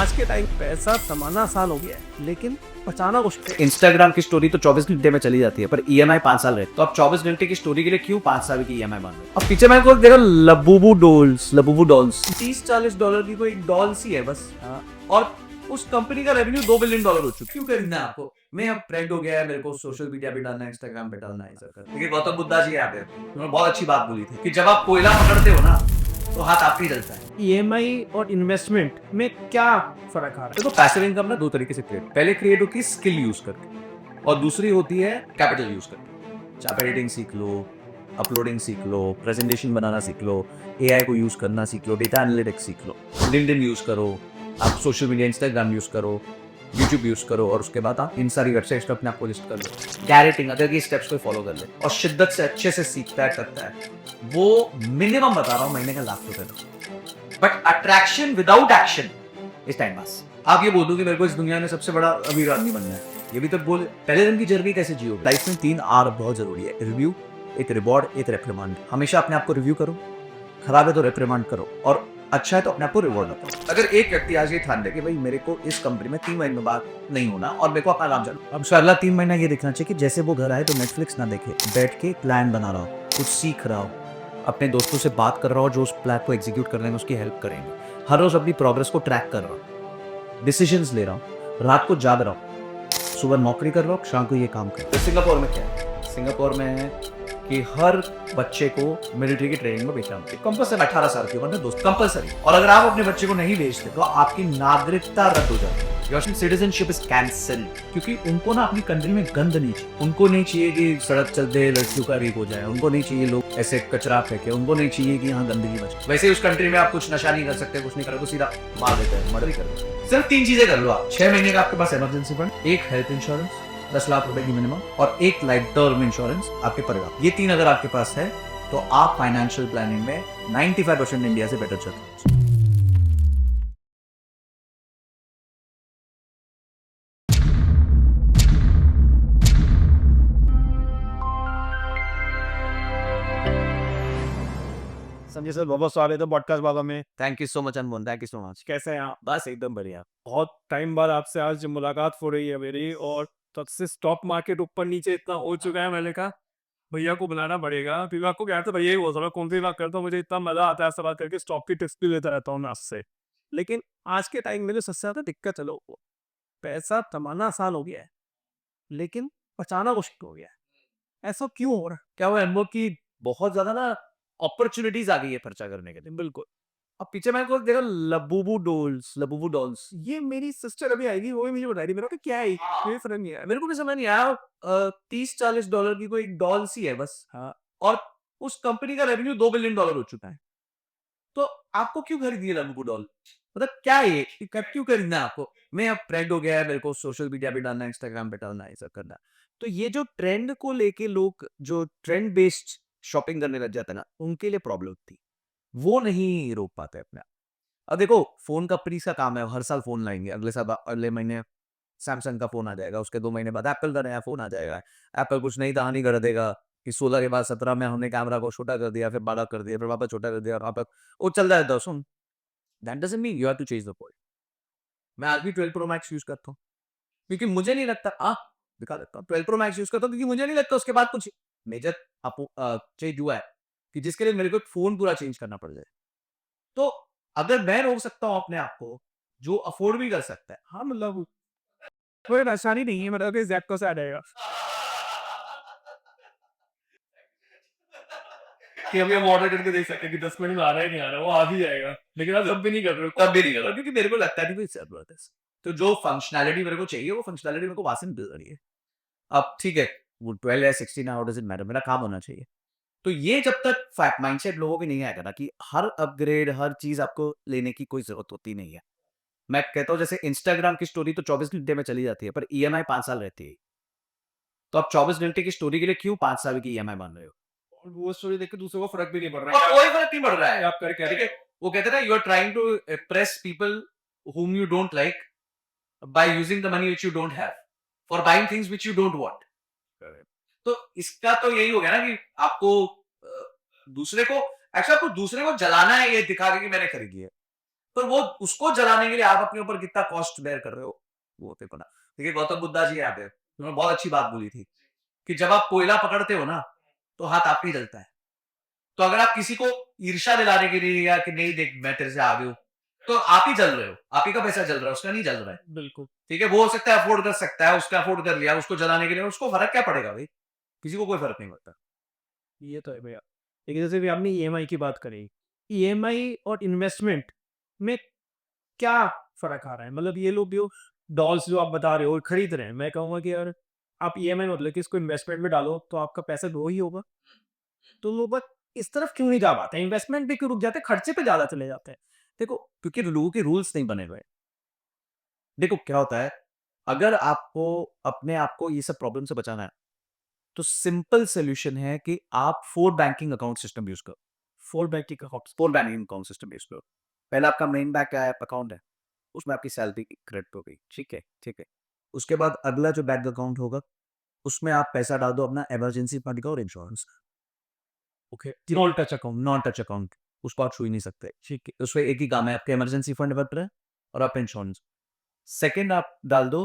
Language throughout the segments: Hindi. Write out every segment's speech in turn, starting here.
आज के टाइम पैसा कमाना आसान हो गया है, लेकिन बचाना मुश्किल। इंस्टाग्राम की स्टोरी तो 24 घंटे में चली जाती है, पर ईएमआई 5 साल रहती है। तो आप 24 घंटे की स्टोरी के लिए क्यों 5 साल की ईएमआई मान रहे हो? अब पीछे मैंने को देखा लबूबू डॉल्स 30-40 डॉलर की कोई डॉल सी है बस। और उस कंपनी का रेवेन्यू $2 बिलियन हो चुका है। क्यों खरीदना है आपको? मैं अब ट्रेंड हो गया है, मेरे को सोशल मीडिया पे डालना है, इंस्टाग्राम पे डालना है सर। लेकिन गौतम बुद्धा जी आते हैं, उन्होंने बहुत अच्छी बात बोली थी कि जब आप कोयला पकड़ते हो ना तो हाथ आप ही जलता है। ईएमआई और इन्वेस्टमेंट में क्या फर्क आ रहा है? देखो पैसिव इनकम ना दो तरीके से क्रिएट, पहले क्रिएट होती है स्किल यूज करके और दूसरी होती है कैपिटल यूज करके। चाहे आप एडिटिंग सीख लो, अपलोडिंग सीख लो, प्रेजेंटेशन बनाना सीख लो, एआई को यूज करना सीख लो, डेटा एनालिटिक्स सीख लो, लिंक्डइन यूज करो, आप सोशल मीडिया इंस्टाग्राम यूज करो, यूट्यूब यूज करो और उसके बाद आप इन सारी वेबसाइट्स पे अपने आप को लिस्ट कर लो। डायरेक्टिंग अगर ये स्टेप्स को फॉलो कर ले और शिद्दत से अच्छे से सीखता है करता है, वो मिनिमम बता रहा हूं महीने का ₹1,00,000। But attraction without action is time पास। आप ये बोल दो कि मेरे को इस दुनिया में सबसे बड़ा अमीर आदमी बनना है, ये भी तो बोले। पहले दिन की जर्नी कैसे जियो? लाइफ में 3 आर बहुत जरूरी है, रिव्यू, एक रिवॉर्ड, एक रिप्रिमांड। हमेशा अपने आप को रिव्यू करो, खराब है तो रिप्रिमांड करो और अच्छा है तो अपने आप को रिवॉर्ड दो। अगर एक व्यक्ति आज ये ठान ले कि भाई मेरे को इस कंपनी में 3 महीने बाद नहीं होना और मेरे को अपना काम चलो, अब अगला 3 महीना ये देखना चाहिए कि जैसे वो घर आए तो नेटफ्लिक्स ना देखे, बैठ के प्लान बना रहा हो, कुछ सीख रहा हो, अपने दोस्तों से बात कर रहा हो जो उस प्लान को एग्जीक्यूट करने में उसकी हेल्प करेंगे, हर रोज अपनी प्रोग्रेस को ट्रैक कर रहा हूँ, डिसीजंस ले रहा हूँ, रात को जाग रहा हूँ, सुबह नौकरी कर रहा हूँ, शाम को ये काम कर। तो सिंगापुर में क्या है? सिंगापुर में है कि हर बच्चे को मिलिट्री की ट्रेनिंग में भेजना होती है कंपल्सरी, 18 साल की उम्र में दोस्त कंपल्सरी। और अगर आप अपने बच्चे को नहीं भेजते तो आपकी नागरिकता रद्द हो जाती है, योर सिटीजनशिप इज कैंसिल। क्योंकि उनको ना अपनी कंट्री में गंद नहीं चाहिए, उनको नहीं चाहिए कि सड़क चलते लड़कियों का रेप हो जाए, उनको नहीं चाहिए लोग ऐसे कचरा फेंके, उनको नहीं चाहिए कि यहाँ गंदगी मचे। वैसे उस कंट्री में आप कुछ नशा नहीं कर सकते, कुछ नहीं करो तो सीधा मार देते हैं, मर्डर ही कर देते हैं। सिर्फ 3 चीजें कर लो आप। 6 महीने का आपके पास इमरजेंसी फंड, एक हेल्थ इंश्योरेंस 10 लाख रुपए की मिनिमम और एक लाइफ टर्म इंश्योरेंस आपके परिवार। ये 3 अगर आपके पास है तो आप फाइनेंशियल प्लानिंग में 95% इंडिया से बेटर चलते हैं। संजय सर बहुत स्वागत है पॉडकास्ट बाबा में। Thank you so much Anmol, thank you so much. कैसे हैं आप? बस एकदम बढ़िया। बहुत टाइम बाद आपसे आज मुलाकात हो रही है मेरी, और तब से स्टॉक मार्केट ऊपर नीचे इतना हो चुका है, मैंने कहा भैया को बुलाना पड़ेगा। फिर मैं आपको कह रहा था भैया ही बोल रहा कौन सी बात करता हूँ, मुझे इतना मजा आता है ऐसा बात करके, स्टॉक की टिप्स भी लेता रहता हूँ मैं आपसे। लेकिन आज के टाइम में जो सबसे ज्यादा दिक्कत है लोगों को, पैसा कमाना आसान हो गया है लेकिन बचाना मुश्किल हो गया है। ऐसा क्यों हो रहा है? क्या हुआ अनुभव की बहुत ज्यादा ना अपॉर्चुनिटीज आ गई है खर्चा करने के लिए। बिल्कुल। अब पीछे मैंने को देखा लबूबू डॉल्स। ये मेरी सिस्टर अभी आएगी, वो भी मुझे बता रही, मेरे को क्या है कोई फर्क नहीं है। मेरे को भी समझ नहीं आया, 30-40 डॉलर की कोई डॉल सी है बस। हाँ, और उस कंपनी का रेवेन्यू $2 बिलियन हो चुका है। तो आपको क्यों खरीदनी है लबूबू डॉल? मतलब क्या है ये? कब क्यों खरीदना है आपको? मैं अब ट्रेंड हो गया है, मेरे को सोशल मीडिया पे डालना है, इंस्टाग्राम पे डालना है, ये सब करना है। तो ये जो ट्रेंड को लेके लोग जो ट्रेंड बेस्ड शॉपिंग करने लग जाते हैं ना, उनके लिए प्रॉब्लम थी, वो नहीं रोक पाते अपने आप। अब देखो फोन कंपनी का काम है, हर साल फोन लाएंगे, अगले साल अगले महीने सैमसंग का फोन आ जाएगा, उसके 2 महीने बाद एप्पल का नया फोन आ जाएगा। एप्पल कुछ नई कहानी कर देगा कि 16 के बाद 17 में हमने कैमरा को छोटा कर दिया, फिर 12 कर दिया, फिर वापस छोटा कर दिया, वापस वो चलता रहता है। सुन, that doesn't mean you have to change the point. मैं आज भी 12 प्रो मैक्स यूज करता हूँ क्योंकि मुझे नहीं लगता, दिखा देता हूँ, 12 प्रो मैक्स यूज करता हूँ क्योंकि मुझे नहीं लगता उसके बाद कुछ मेजर चेंज हुआ है कि जिसके लिए मेरे को फोन पूरा चेंज करना पड़ जाए। तो अगर मैं रोक सकता हूँ अपने आप को, जो अफोर्ड भी कर सकता है, हाँ मतलब कोई परेशानी नहीं है, मतलब कि जैप्टो से आ जाएगा। कि अभी हम ऑर्डर करके देख सकते हैं कि 10 मिनट में आ रहा है नहीं आ रहा, वो आ भी जाएगा। लेकिन आप जब भी नहीं कर रहे हो, तब भी नहीं कर रहा क्योंकि मेरे को लगता है कि भाई जरूरत है। तो जो फंक्शनैलिटी मेरे को चाहिए वो फंक्शनैलिटी मेरे को वहां से मिल रही है। अब ठीक है, वो 12 या 16 हाउ डज इट मैटर, मेरा काम होना चाहिए। तो ये जब तक माइंडसेट लोगों की नहीं आएगा ना कि हर अपग्रेड हर चीज आपको लेने की कोई जरूरत होती नहीं है। मैं कहता हूँ जैसे इंस्टाग्राम की स्टोरी तो 24 घंटे में चली जाती है, पर ईएमआई 5 साल रहती है। तो आप 24 घंटे की स्टोरी के लिए क्यों 5 साल की ईएमआई मान रहे हो? और वो स्टोरी देख के दूसरों को फर्क भी नहीं पड़ रहा और है। कोई फर्क नहीं पड़ रहा है। आप कर कह ठीक रहे है, वो कहते हैं ना, you are trying to impress people whom you don't like by using the money which you don't have for buying things which you don't want. तो इसका तो यही हो गया ना कि आपको दूसरे को एक्चुअली आपको दूसरे को जलाना है ये दिखा के कि मैंने खरीदी है। पर वो उसको जलाने के लिए आप अपने ऊपर कितना कॉस्ट बेयर कर रहे हो वो तेरे को ना। देखिए गौतम बुद्धा जी यहाँ पे उन्होंने बहुत अच्छी बात बोली थी कि जब आप कोयला पकड़ते हो ना तो हाथ आप ही जलता है। तो अगर आप किसी को ईर्ष्या दिलाने के लिए या कि नहीं देख मैं तेरे से आगे हूं तो आप ही जल रहे हो, आप ही का पैसा जल रहा है, उसका नहीं जल रहा है। बिल्कुल। ठीक है, वो हो सकता है अफोर्ड कर सकता है, उसका अफोर्ड कर लिया, उसको जलाने के लिए उसको फर्क क्या पड़ेगा भाई, किसी को कोई फर्क नहीं पड़ता। ये तो है भैया। लेकिन जैसे भी आपने ईएमआई की बात करी, ईएमआई और इन्वेस्टमेंट में क्या फ़र्क आ रहा है? मतलब ये लोग जो डॉल्स जो आप बता रहे हो खरीद रहे हैं, मैं कहूँगा कि यार आप ईएमआई मतलब कि इसको इन्वेस्टमेंट में डालो तो आपका पैसा ग्रो ही होगा। तो लोग बस इस तरफ क्यों नहीं जा पाते? इन्वेस्टमेंट पे क्यों रुक जाते हैं? खर्चे पे ज़्यादा चले जाते हैं। देखो क्योंकि लोगों के रूल्स नहीं बने हुए। देखो क्या होता है, अगर आपको अपने आप को ये सब प्रॉब्लम से बचाना है तो सिंपल सोल्यूशन है कि आप four banking account system use करो। Four banking accounts. Four banking account system use करो। पहला आपका मेन बैंक का ऐप अकाउंट है, उसमें आपकी सैलरी क्रेडिट हो गई, ठीक है ठीक है। उसके बाद अगला जो बैंक अकाउंट होगा उसमें आप पैसा डाल दो अपना इमरजेंसी फंड का और insurance. Okay. Non touch account, non touch account उसको आप छू ही नहीं सकते, ठीक है। उसमें एक ही काम है, आपके इमरजेंसी फंड बट रहे और आप इंश्योरेंस। सेकंड आप डाल दो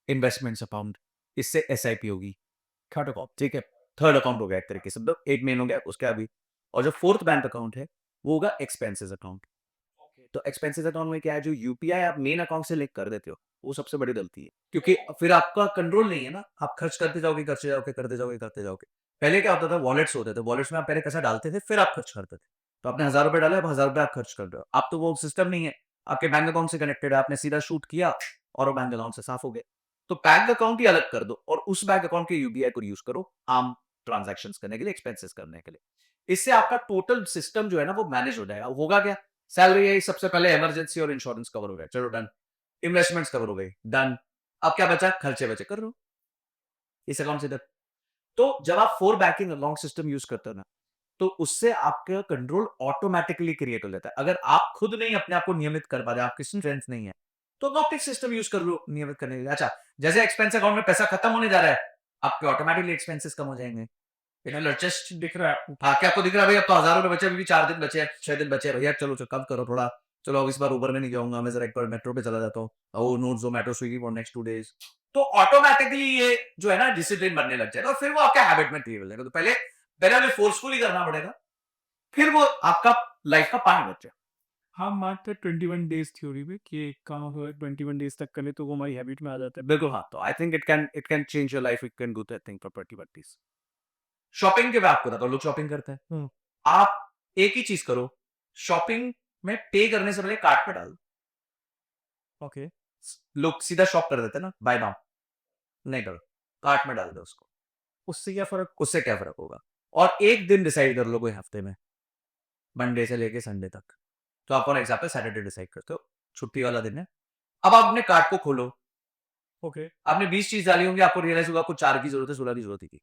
इन्वेस्टमेंट्स अकाउंट, इससे एसआईपी होगी, थर्ड अकाउंट, ठीक है। थर्ड अकाउंट हो गया एक तरीके से, मतलब एक मेन हो गया उसका अभी। और जो फोर्थ बैंक अकाउंट है वो होगा एक्सपेंसेस अकाउंट। तो एक्सपेंसेस अकाउंट में क्या है, जो यूपीआई आप मेन अकाउंट से लिंक कर देते हो वो सबसे बड़ी गलती है, क्योंकि फिर आपका कंट्रोल नहीं है ना, आप खर्च करते जाओगे करते जाओगे करते जाओगे करते जाओगे। पहले क्या होता था, वॉलेट्स होते थे, वॉलेट्स में आप पहले पैसा डालते थे फिर आप खर्च करते थे। तो आपने 1000 रुपए डाले, अब 1000 रुपए आप खर्च कर रहे हो। अब तो वो सिस्टम नहीं है, आपके बैंक अकाउंट से कनेक्टेड है, आपने सीधा शूट किया और वो बैंक अकाउंट से साफ हो गए। तो बैंक अकाउंट ही अलग कर दो और उस बैंक अकाउंट के यूबीआई को यूज करो आम ट्रांजेक्शन करने के लिए, एक्सपेंसेस करने के लिए। इससे आपका टोटल सिस्टम जो है ना वो मैनेज हो जाएगा। होगा क्या, सैलरी है सबसे पहले, इमरजेंसी और इंश्योरेंस कवर हो गया, चलो डन। इन्वेस्टमेंट्स कवर हो गई, डन। अब क्या बचा, खर्चे बचे कर लो इस अकाउंट से। तो जब आप four banking account system use करते हो ना तो उससे आपका कंट्रोल ऑटोमेटिकली क्रिएट हो जाता है। अगर आप खुद नहीं अपने आप को नियमित कर पा रहे, आपकी स्ट्रेंथ नहीं है, तो ऑप्टिक सिस्टम यूज कर लो नियमित करने के लिए। अच्छा, जैसे एक्सपेंस अकाउंट में पैसा खत्म होने जा रहा है, आपके ऑटोमेटिकली एक्सपेंसेस कम हो जाएंगे। जस्ट दिख रहा है, हाँ क्या आपको दिख रहा है भाई, अब तो 1000 रुपए बचे, अभी भी 4 दिन बचे हैं, 6 दिन बचे हैं भैया, चलो चलो कम करो थोड़ा। चलो अब इस बार उबर में नहीं जाऊंगा, मैं जरा एक बार मेट्रो पे चला जाता हूँ, oh no Zomato Swiggy for next 2 days. तो ऑटोमेटिकली ये जो है ना डिसिप्लिन बनने लग जाएगा और फिर वो आपके हैबिट में क्रिएट हो जाएगा। तो पहले पहले हमें फोर्सफुली करना पड़ेगा, फिर वो आपका लाइफ का पार्ट बन जाएगा। हम मानते हैं 21 डेज थ्योरी में कि एक काम हो 21 डेज तक करें तो वो हमारी हैबिट में आ जाता है। बिल्कुल हाँ, तो I think it can change your life, it can do that thing for 21 days. Shopping के मैं आपको बताता हूँ, लोग शॉपिंग करते हैं। आप एक ही चीज करो, शॉपिंग में पे करने से पहले कार्ट पे डाल दो। ओके। लोग सीधा शॉप कर देते हैं ना, बाय नाउ, नहीं करो, कार्ट में डाल दो उसको। उससे क्या फ़र्क? उससे क्या फर्क होगा। और एक दिन डिसाइड कर लो कोई हफ्ते में, मंडे से लेके संडे तक। तो आप फॉर एग्जाम्पल सैटरडे डिसाइड करते हो, छुट्टी वाला दिन है। अब आप अपने कार्ट को खोलो, ओके। आपने 20 चीज डाली होंगी, आपको रियलाइज होगा आपको 4 की जरूरत है, 16 की जरूरत ही थी,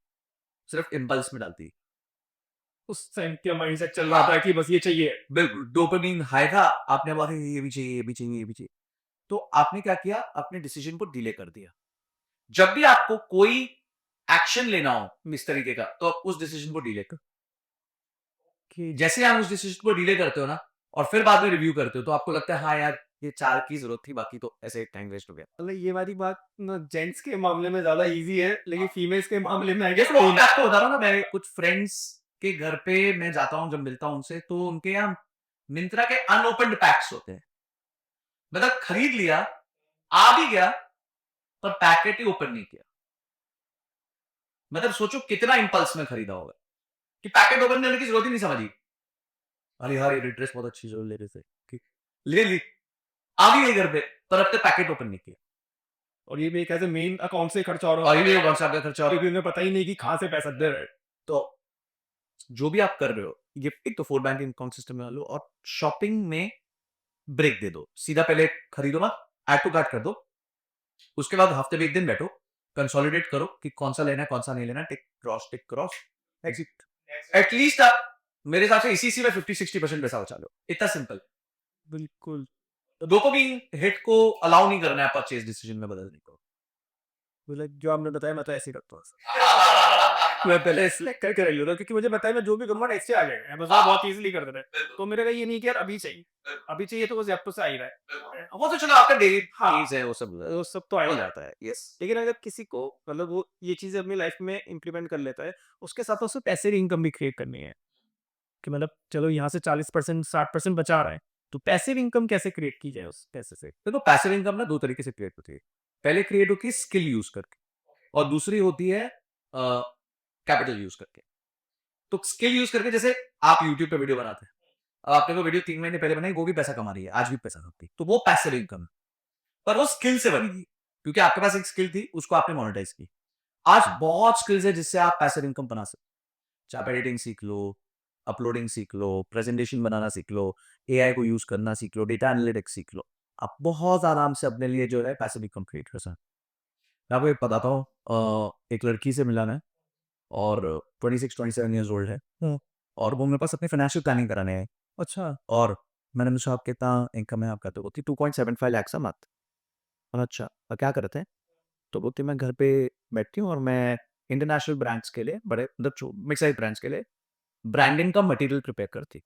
सिर्फ इम्पल्स में डालती। उस टाइम क्या माइंडसेट चल रहा था कि बस ये चाहिए। बिल्कुल डोपामिन हाई था, आपने बोला ये भी चाहिए ये भी चाहिए ये भी चाहिए। तो आपने क्या किया, अपने डिसीजन को डिले कर दिया। जब भी आपको कोई एक्शन लेना हो इस तरीके का तो आप उस डिसीजन को डिले करो। कि जैसे आप उस डिसीजन को डिले करते हो ना और फिर बाद में रिव्यू करते हो तो आपको लगता है हाँ यार ये 4 की जरूरत थी, बाकी तो ऐसे टाइम वेस्ट हो गया। मतलब ये वाली बात ना जेंट्स के मामले में ज़्यादा ईज़ी है, लेकिन फीमेल्स के मामले में आई गेस जैसे मैं आपको बता रहा हूँ ना, मैं कुछ फ्रेंड्स के घर पे मैं जाता हूँ, जब मिलता हूँ उनसे तो उनके यहाँ मिंत्रा के अनओपन्ड पैक्स होते हैं। मतलब खरीद लिया, आ भी गया पर पैकेट ही ओपन नहीं किया। मतलब सोचो कितना इंपल्स में खरीदा होगा कि पैकेट ओपन करने की जरूरत ही नहीं समझी। अरे यार ये ड्रेस बहुत अच्छी जो ले रहे थे, ठीक, ले ली, आ भी गई घर पे पर अब तक पैकेट ओपन नहीं किया। और ये भी एक ऐसे मेन अकाउंट से खर्चा हो रहा और है, ये भी कौन सा आपका खर्चा हो रहा है। क्योंकि उन्हें पता ही नहीं कि कहाँ से पैसा दे रहे हैं। तो जो भी आप कर रहे हो, ये एक तो फोर बैंकिंग अकाउंट सिस्टम में डालो और शॉपिंग में ब्रेक दे दो। सीधा पहले खरीदो मत, ऐड टू कार्ट कर दो। उसके बाद हफ्ते में एक दिन बैठो, कंसोलिडेट करो कि कौन सा लेना है कौन सा नहीं लेना, टिक क्रॉस एग्जिट। एटलीस्ट आप मेरे हिसाब से इसी में 50-60% पैसा बचा लो, इतना सिंपल। बिल्कुल। डोपामिन हिट को अलाउ नहीं करना है परचेज डिसीजन में बदलने को। बोला जो आपने बताया मैं तो ऐसे ही करता हूँ। मैं पहले सिलेक्ट करके रख लूँगा क्योंकि मुझे पता है मैं जो भी करूँगा ना इससे आ जाएगा। अमेज़न बहुत ईज़िली कर देता है। तो मेरे का ये नहीं कि यार अभी चाहिए। अभी चाहिए तो वो ज़ेप्टो से आ ही रहा है। वो तो चलो आपका डेली हाँ। नीड्स है वो सब तो आ ही जाता है। यस। लेकिन अगर किसी को मतलब वो ये चीज़ें अपनी लाइफ में इम्प्लीमेंट कर लेता है, उसके साथ उसे पैसिव इनकम भी क्रिएट करनी है। कि मतलब चलो यहाँ से 40% 60% बचा रहा है, तो पैसिव इनकम कैसे क्रिएट की जाए उस पैसे से? देखो पैसिव इनकम ना 2 तरीके से क्रिएट होती है। पहले क्रिएट होती है स्किल यूज़ करके और दूसरी होती है कैपिटल यूज़ करके। तो स्किल यूज़ करके जैसे आप यूट्यूब पे वीडियो बनाते हैं। अब आपने वो वीडियो 3 महीने पहले बनाई, वो भी पैसा कमा रही है, आज भी पैसा कमाती है। तो वो पैसिव इनकम है। पर वो स्किल से बनी थी। क्योंकि आपके पास एक स्किल थी, उसको आपने मोनेटाइज़ की। आज बहुत स्किल्स है जिससे आप पैसिव इनकम बना सकते हो। चाहे आप एडिटिंग सीख लो, अपलोडिंग सीख लो, प्रेजेंटेशन बनाना सीख लो, एआई को यूज़ करना सीख लो, डेटा एनालिटिक्स सीख लो। आप बहुत आराम से अपने लिए जो है पैसिव इनकम क्रिएट कर सकते हैं। मैं आपको एक बताता हूँ एक लड़की से मिला मैं और 26-27 ईयर्स ओल्ड है हुँ। और वो मेरे पास अपनी फाइनेंशियल प्लानिंग कराने आई अच्छा। और मैंने पूछा आप कितना इनकम है आपका? तो बोलती 2.75 लैक्स अ मंथ। मैंने अच्छा क्या करते हैं? तो बोलती मैं घर पे बैठती हूँ और मैं इंटरनेशनल ब्रांड्स के लिए बड़े मतलब जो मिड साइज ब्रांड्स के लिए ब्रांडिंग का मटेरियल प्रिपेयर करती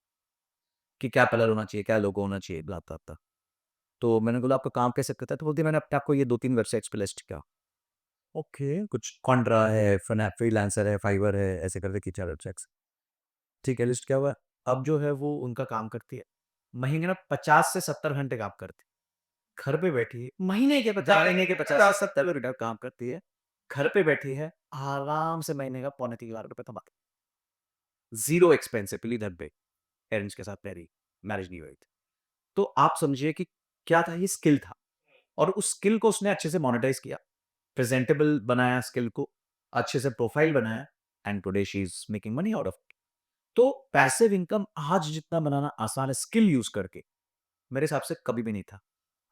कि क्या कलर होना चाहिए, क्या लोगो होना चाहिए, ब्ला ब्ला ब्ला। तो मैंने बोला आपका काम कैसे करता है? तो बोलती मैंने अपने आप को ये 2-3 वेबसाइट्स पे लिस्ट किया। ओके। कुछ कॉन्ट्रा है, फ्रीलांसर है, फाइवर है, ऐसे करके की 4 वेबसाइट्स। ठीक है, लिस्ट किया हुआ है। अब जो है वो उनका काम करती है। महीने में 50 से 70 घंटे काम करती है। घर पे बैठी है। महीने के 50 से 70 घंटे काम करती है। घर पे बैठी है, आराम से महीने का पौने 3 लाख रुपए कमाती है। ज़ीरो एक्सपेंस है, पीली धब्बे, पेरेंट्स के साथ रह रही, मैरिज नहीं हुई थी। तो आप समझिए कि क्या था, ये स्किल था और उस स्किल को उसने अच्छे से मोनेटाइज़ किया, प्रेज़ेंटेबल बनाया स्किल को, अच्छे से प्रोफाइल बनाया and today she is making money out of. तो पैसिव इनकम आज जितना बनाना आसान है स्किल यूज़ करके, मेरे हिसाब से कभी भी नहीं था।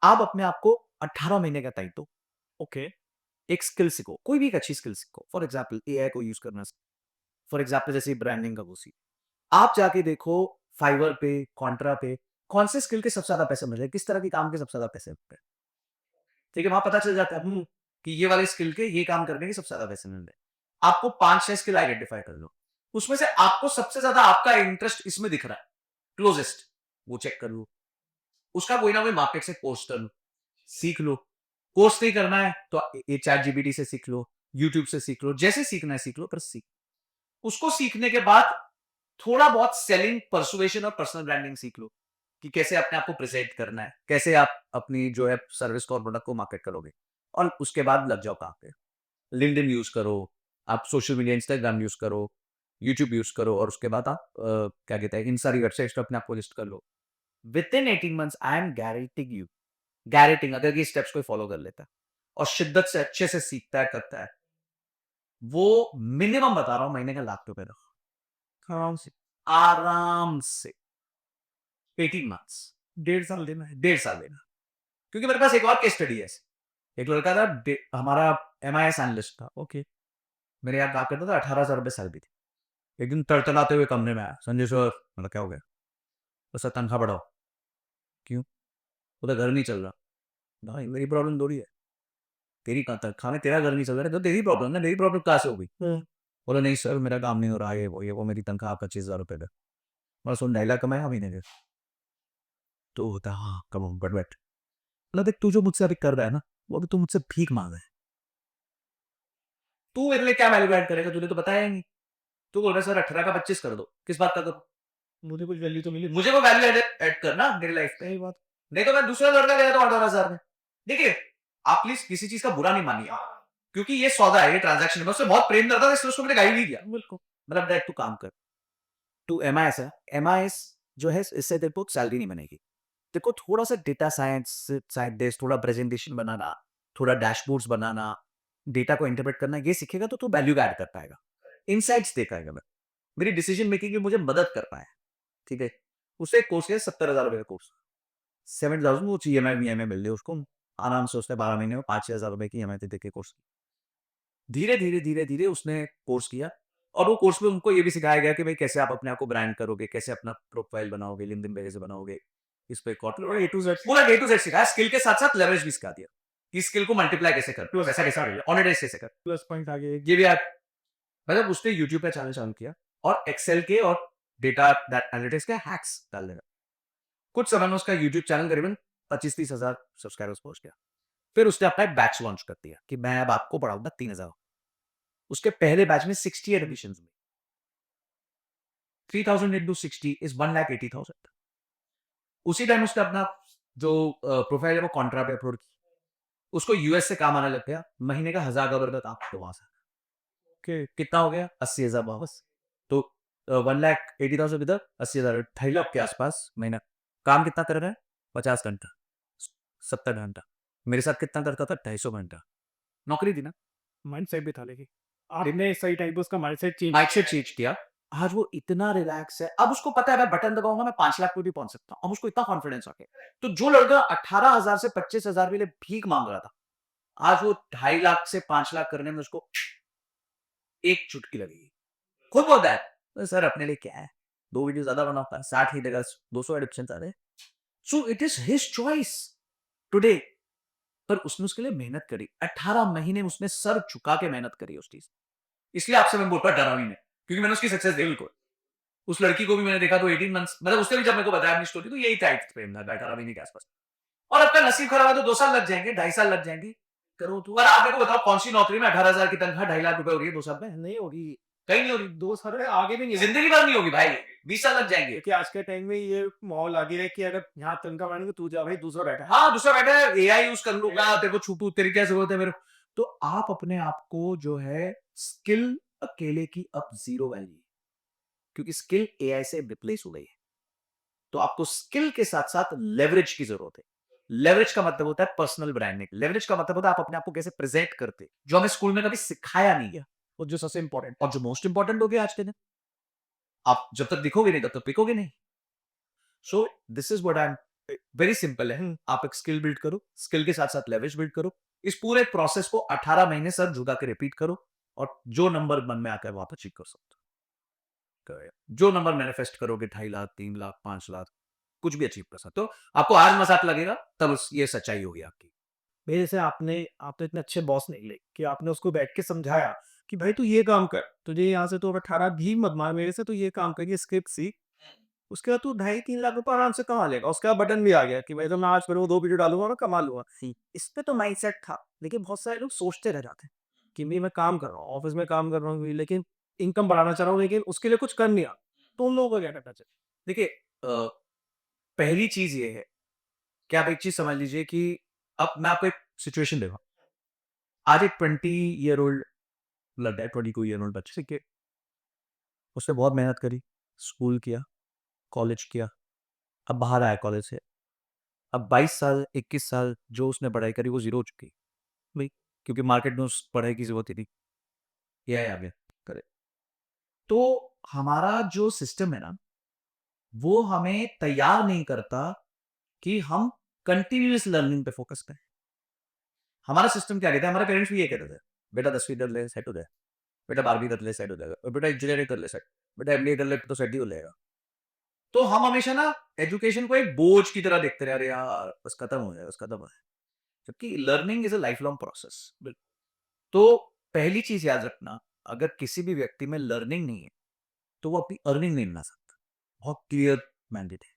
आप अपने आप को 18 महीने का टाइम दो, ओके। एक स्किल सीखो, कोई भी एक अच्छी स्किल सीखो। फॉर एग्ज़ाम्पल एआई को यूज़ करना सीखो, फॉर एग्ज़ाम्पल जैसे ब्रांडिंग का वो सीखो। आप जाके देखो फाइवर पे, कॉन्ट्रा पे, कौन से स्किल के सबसे ज़्यादा पैसे मिल रहे हैं, किस तरह के काम के सबसे ज़्यादा पैसे मिल रहे हैं। ठीक है, वहाँ पता चल जाता है कि ये वाले स्किल के ये काम करने के सबसे ज़्यादा पैसे मिल रहे हैं। आपको 5-6 स्किल आइडेंटिफाई कर लो। उसमें से आपको सबसे ज़्यादा आपका इंटरेस्ट इसमें दिख रहा है, क्लोज़ेस्ट, वो चेक कर लो। उसका कोई ना कोई मार्केट से कोर्स कर लो, सीख लो। कोर्स नहीं करना है तो ये चैटजीपीटी से सीख लो, यूट्यूब से सीख लो, जैसे सीखना है सीख लो, पर सीख। उसको सीखने के बाद थोड़ा बहुत सेलिंग, पर्सुएशन और पर्सनल ब्रांडिंग सीख लो कि कैसे अपने आप को प्रेजेंट करना है, कैसे आप अपनी जो है सर्विस को और प्रोडक्ट को मार्केट करोगे और उसके बाद लग जाओ काम पे। लिंक्डइन यूज करो, आप सोशल मीडिया इंस्टाग्राम यूज करो, यूट्यूब यूज करो और उसके बाद आप क्या कहते हैं इन सारी वेबसाइट्स पे अपने आप को लिस्ट कर लो। Within 18 months I am guaranteeing you, guaranteeing अगर ये स्टेप्स कोई फॉलो कर लेता है और शिद्दत से अच्छे से सीखता है, करता है, वो मिनिमम बता रहा हूं महीने का ₹1,00,000 आराम से आराम से 18 मंथ्स, 1.5 साल देना है। 1.5 साल देना। क्योंकि मेरे पास एक और केस स्टडी है ऐसे। एक लड़का था हमारा एमआईएस एनालिस्ट था, ओके। मेरे यहाँ काम करता था, ₹18,000 सैलरी थी। एक दिन तड़तड़ाते हुए कमरे में आया, संजय सर, मतलब क्या हो गया? तो सर तनख्वाह बढ़ाओ। क्यों? बोला घर नहीं चल रहा। भाई मेरी प्रॉब्लम थोड़ी है, तेरी तनख्वाह में तेरा घर नहीं चल रहा है तो तेरी प्रॉब्लम ना, मेरी प्रॉब्लम कहाँ से हो गई? हुँ। बोला नहीं सर मेरा काम नहीं हो रहा, ये वो मेरी तनख्वाह ₹25,000 है। मैं सुन 2.5 लाख कमाया महीने के। तो होता हाँ कम बट वेट, मतलब देख तू जो मुझसे अभी कर रहा है ना, वो अभी तू मुझसे भीख मांग रहा है। तू मेरे लिए क्या वैल्यू ऐड करेगा, तूने तो बताया ही नहीं। तू बोल रहा है सर 18 का 25 कर दो, किस बात का करूं? मुझे कुछ वैल्यू तो मिली। मुझे वो वैल्यू ऐड करना मेरी लाइफ में। सही बात। नहीं तो मैं दूसरा लड़का गया तो 18,000 में। देखिए, आप प्लीज किसी चीज का बुरा नहीं मानिए, क्योंकि ये सौदा है, ये ट्रांजैक्शन है। मैं उससे बहुत प्रेम करता था इसलिए उसको मैंने गाइड नहीं दिया। बिल्कुल। मतलब देख तू काम कर, तू एमआईएस है, एमआईएस जो है इससे तेरे को सैलरी नहीं बनेगी। तेरे को थोड़ा सा डेटा साइंस साइंटिस्ट, थोड़ा प्रेजेंटेशन बनाना, थोड़ा डैशबोर्ड्स बनाना, डेटा को इंटरप्रेट करना, ये सीखेगा तो तू वैल्यू ऐड कर पाएगा, इनसाइट्स दे पाएगा। मैं मेरी डिसीजन मेकिंग में मुझे मदद कर पाए, ठीक है। उससे एक कोर्स किया ₹70,000 का कोर्स, 7,000 वो ईएमआई वीएमआई मिल रही है उसको, आराम से उसने 12 महीने में 5,000 की ईएमआई दे के कोर्स। धीरे धीरे धीरे धीरे उसने कोर्स किया और वो कोर्स में उनको ये भी सिखाया गया कि भाई कैसे आप अपने आप को ब्रांड करोगे, कैसे अपना प्रोफाइल बनाओगे, लिंक्डइन पे कैसे बनाओगे, इस पे कॉटल और ए टू जेड, पूरा ए टू जेड सिखाया, स्किल के साथ साथ लेवरेज भी सिखा दिया। कि स्किल को मल्टीप्लाई कैसे कर, पैसा कैसे कर, ऑनेटाइज कैसे कर। प्लस पॉइंट आगे ये भी आप मतलब उसने यूट्यूब पे चैनल चालू किया और एक्सेल के और डेटा एनालिटिक्स के हैक्स डाल देगा। कुछ समय में उसका यूट्यूब चैनल करीबन 25-30 हजार सब्सक्राइबर्स पहुंच गया। फिर उसने अपना एक बैच लॉन्च कर दिया कि मैं अब आपको पढ़ाऊंगा 3000। उसके पहले बैच में 68 एडमिशंस में 3000 इंटू 60 इज 1,80,000। उसी टाइम उसने अपना जो प्रोफाइल है वो कॉन्ट्रा पे अपलोड की। उसको यूएस से काम आने लग गया, महीने का $1000 का काम तो वहां से के कितना हो गया 80,000 वापस। तो 1,80,000 इधर 80,000 2.5 लाख के आसपास महीना। काम कितना कर रहा है 50 घंटा 70 घंटा। मेरे साथ कितना करता था 250 घंटा। नौकरी थी ना। माइंडसेट भी था लेकिन आपने सही टाइप उसका माइंडसेट चेंज माइंडसेट चेंज किया। आज वो इतना रिलैक्स है, अब उसको पता है मैं बटन दबाऊंगा मैं 5 लाख पे भी पहुंच सकता हूं। अब उसको इतना कॉन्फिडेंस आ गया। तो जो लड़का 18,000 से 25,000 के लिए भीख मांग रहा था, आज वो 2.5 लाख से 5 लाख करने में उसको एक चुटकी लगेगी। खुद बोलता है तो सर अपने लिए क्या है, 2 वीडियो ज्यादा बनाता है, 60 ही देगा, 200 एडिक्शन आ रहे। So it is his choice today. पर उसने उसके लिए मेहनत करी, 18 महीने उसने सर झुका के मेहनत करी उस चीज। इसलिए आपसे मैं बोल रहा डरा नहीं, क्योंकि मैंने उसकी सक्सेस देखी। बिल्कुल उस लड़की को भी मैंने देखा तो 18 मंथ्स, मतलब उसने भी जब मेरे को बताया अपनी स्टोरी तो यही टाइप फ्रेम था 18 महीने के आसपास। और आपका नसीब खराब है तो 2 साल लग जाएंगे, 2.5 साल लग जाएंगे। करो तो। और आप मेरे को बताओ कौन सी नौकरी में 18,000 की तनख्वाह 2.5 लाख रुपए हो रही है 2 साल में? नहीं होगी। कहीं नहीं हो रही। 2 साल आगे भी नहीं होगी। जिंदगी भर नहीं होगी भाई, 20 साल लग जाएंगे। क्योंकि आज के टाइम में ये माहौल आगे है कि अगर यहाँ तनख्वाह बढ़ेंगे तू जा भाई दूसरा बैठा है। हाँ दूसरा बैठा है, एआई यूज कर लूंगा, तेरे को छूटू, तेरी क्या जरूरत है मेरे। तो आप अपने आप को जो है स्किल अकेले की अब जीरो वैल्यू, क्योंकि स्किल एआई से रिप्लेस हो गई है। तो आपको स्किल के साथ साथ लेवरेज की जरूरत है। लेवरेज का मतलब होता है पर्सनल ब्रांडिंग। लेवरेज का मतलब होता है आप अपने आप को कैसे प्रेजेंट करते हैं, जो हमें स्कूल में कभी सिखाया नहीं है, और जो सबसे इंपॉर्टेंट और जो मोस्ट इंपॉर्टेंट हो गया आज के दिन। आप जब तक दिखोगे नहीं तब तक पिकोगे नहीं। So this is what I am, very simple है। आप एक स्किल बिल्ड करो, स्किल के साथ साथ लेवरेज बिल्ड करो। इस पूरे प्रोसेस को 18 महीने सर झुका के रिपीट करो, और जो नंबर मन में आता है वो आप अचीव कर सकते हो। जो नंबर मैनिफेस्ट करोगे 2.5 लाख 3 लाख 5 लाख कुछ भी अचीव कर सकते हो। आपको आज मजाक लगेगा तब ये सच्चाई होगी आपकी। मेरे से आपने आप तो इतने अच्छे बॉस निकले कि आपने उसको बैठ के समझाया कि भाई तू ये काम कर, तुझे यहाँ से तो 18 भी मत मार मेरे से, तो ये काम कर, ये स्क्रिप्ट सीख। उसके बाद तू 2.5-3 लाख रुपए आराम से कमा लेगा। उसका बटन भी आ गया कि भाई तो मैं आज फिर वो 2 वीडियो डालूंगा मैं कमा लूंगा। इस पे तो माइंडसेट था, लेकिन बहुत सारे लोग सोचते रह जाते हैं कि भाई मैं काम कर रहा हूँ, ऑफिस में काम कर रहा हूँ, लेकिन इनकम बढ़ाना चाह रहा हूँ, लेकिन उसके लिए कुछ कर नहीं रहा। तो उन लोगों को क्या करना चाहिए? देखिए पहली चीज ये है कि आप एक चीज समझ लीजिए कि अब मैं आपको एक सिचुएशन देगा। आज एक 20 ईयर ओल्ड लड़का है, 22 ईयर ओल्ड बच्चा, ठीक है। उसने बहुत मेहनत करी, स्कूल किया, कॉलेज किया, अब बाहर आया कॉलेज से। अब 22 साल 21 साल जो उसने पढ़ाई करी वो जीरो हो चुकी भाई, क्योंकि मार्केट में उस पढ़ाई की जरूरत ही नहीं। ये आ गया करे। तो हमारा जो सिस्टम है ना, वो हमें तैयार नहीं करता कि हम कंटिन्यूअस लर्निंग पे फोकस करें। हमारा सिस्टम क्या कहता है, हमारे पेरेंट्स भी ये कहते थे, बेटा 10वीं कर ले सेट हो जाए, बेटा 12वीं कर ले सेट हो जाएगा, और बेटा इंजीनियरिंग कर ले सेट, बेटा एमबीए कर ले तो सेट ही हो जाएगा। तो हम हमेशा ना एजुकेशन को एक बोझ की तरह देखते रहे, अरे यार बस खत्म हो जाए, बस खत्म हो जाए। जबकि learning is a life long process. तो पहली चीज याद रखना, अगर किसी भी व्यक्ति में लर्निंग नहीं है तो वो अपनी अर्निंग नहीं बना सकता। बहुत क्लियर मैंडेट है,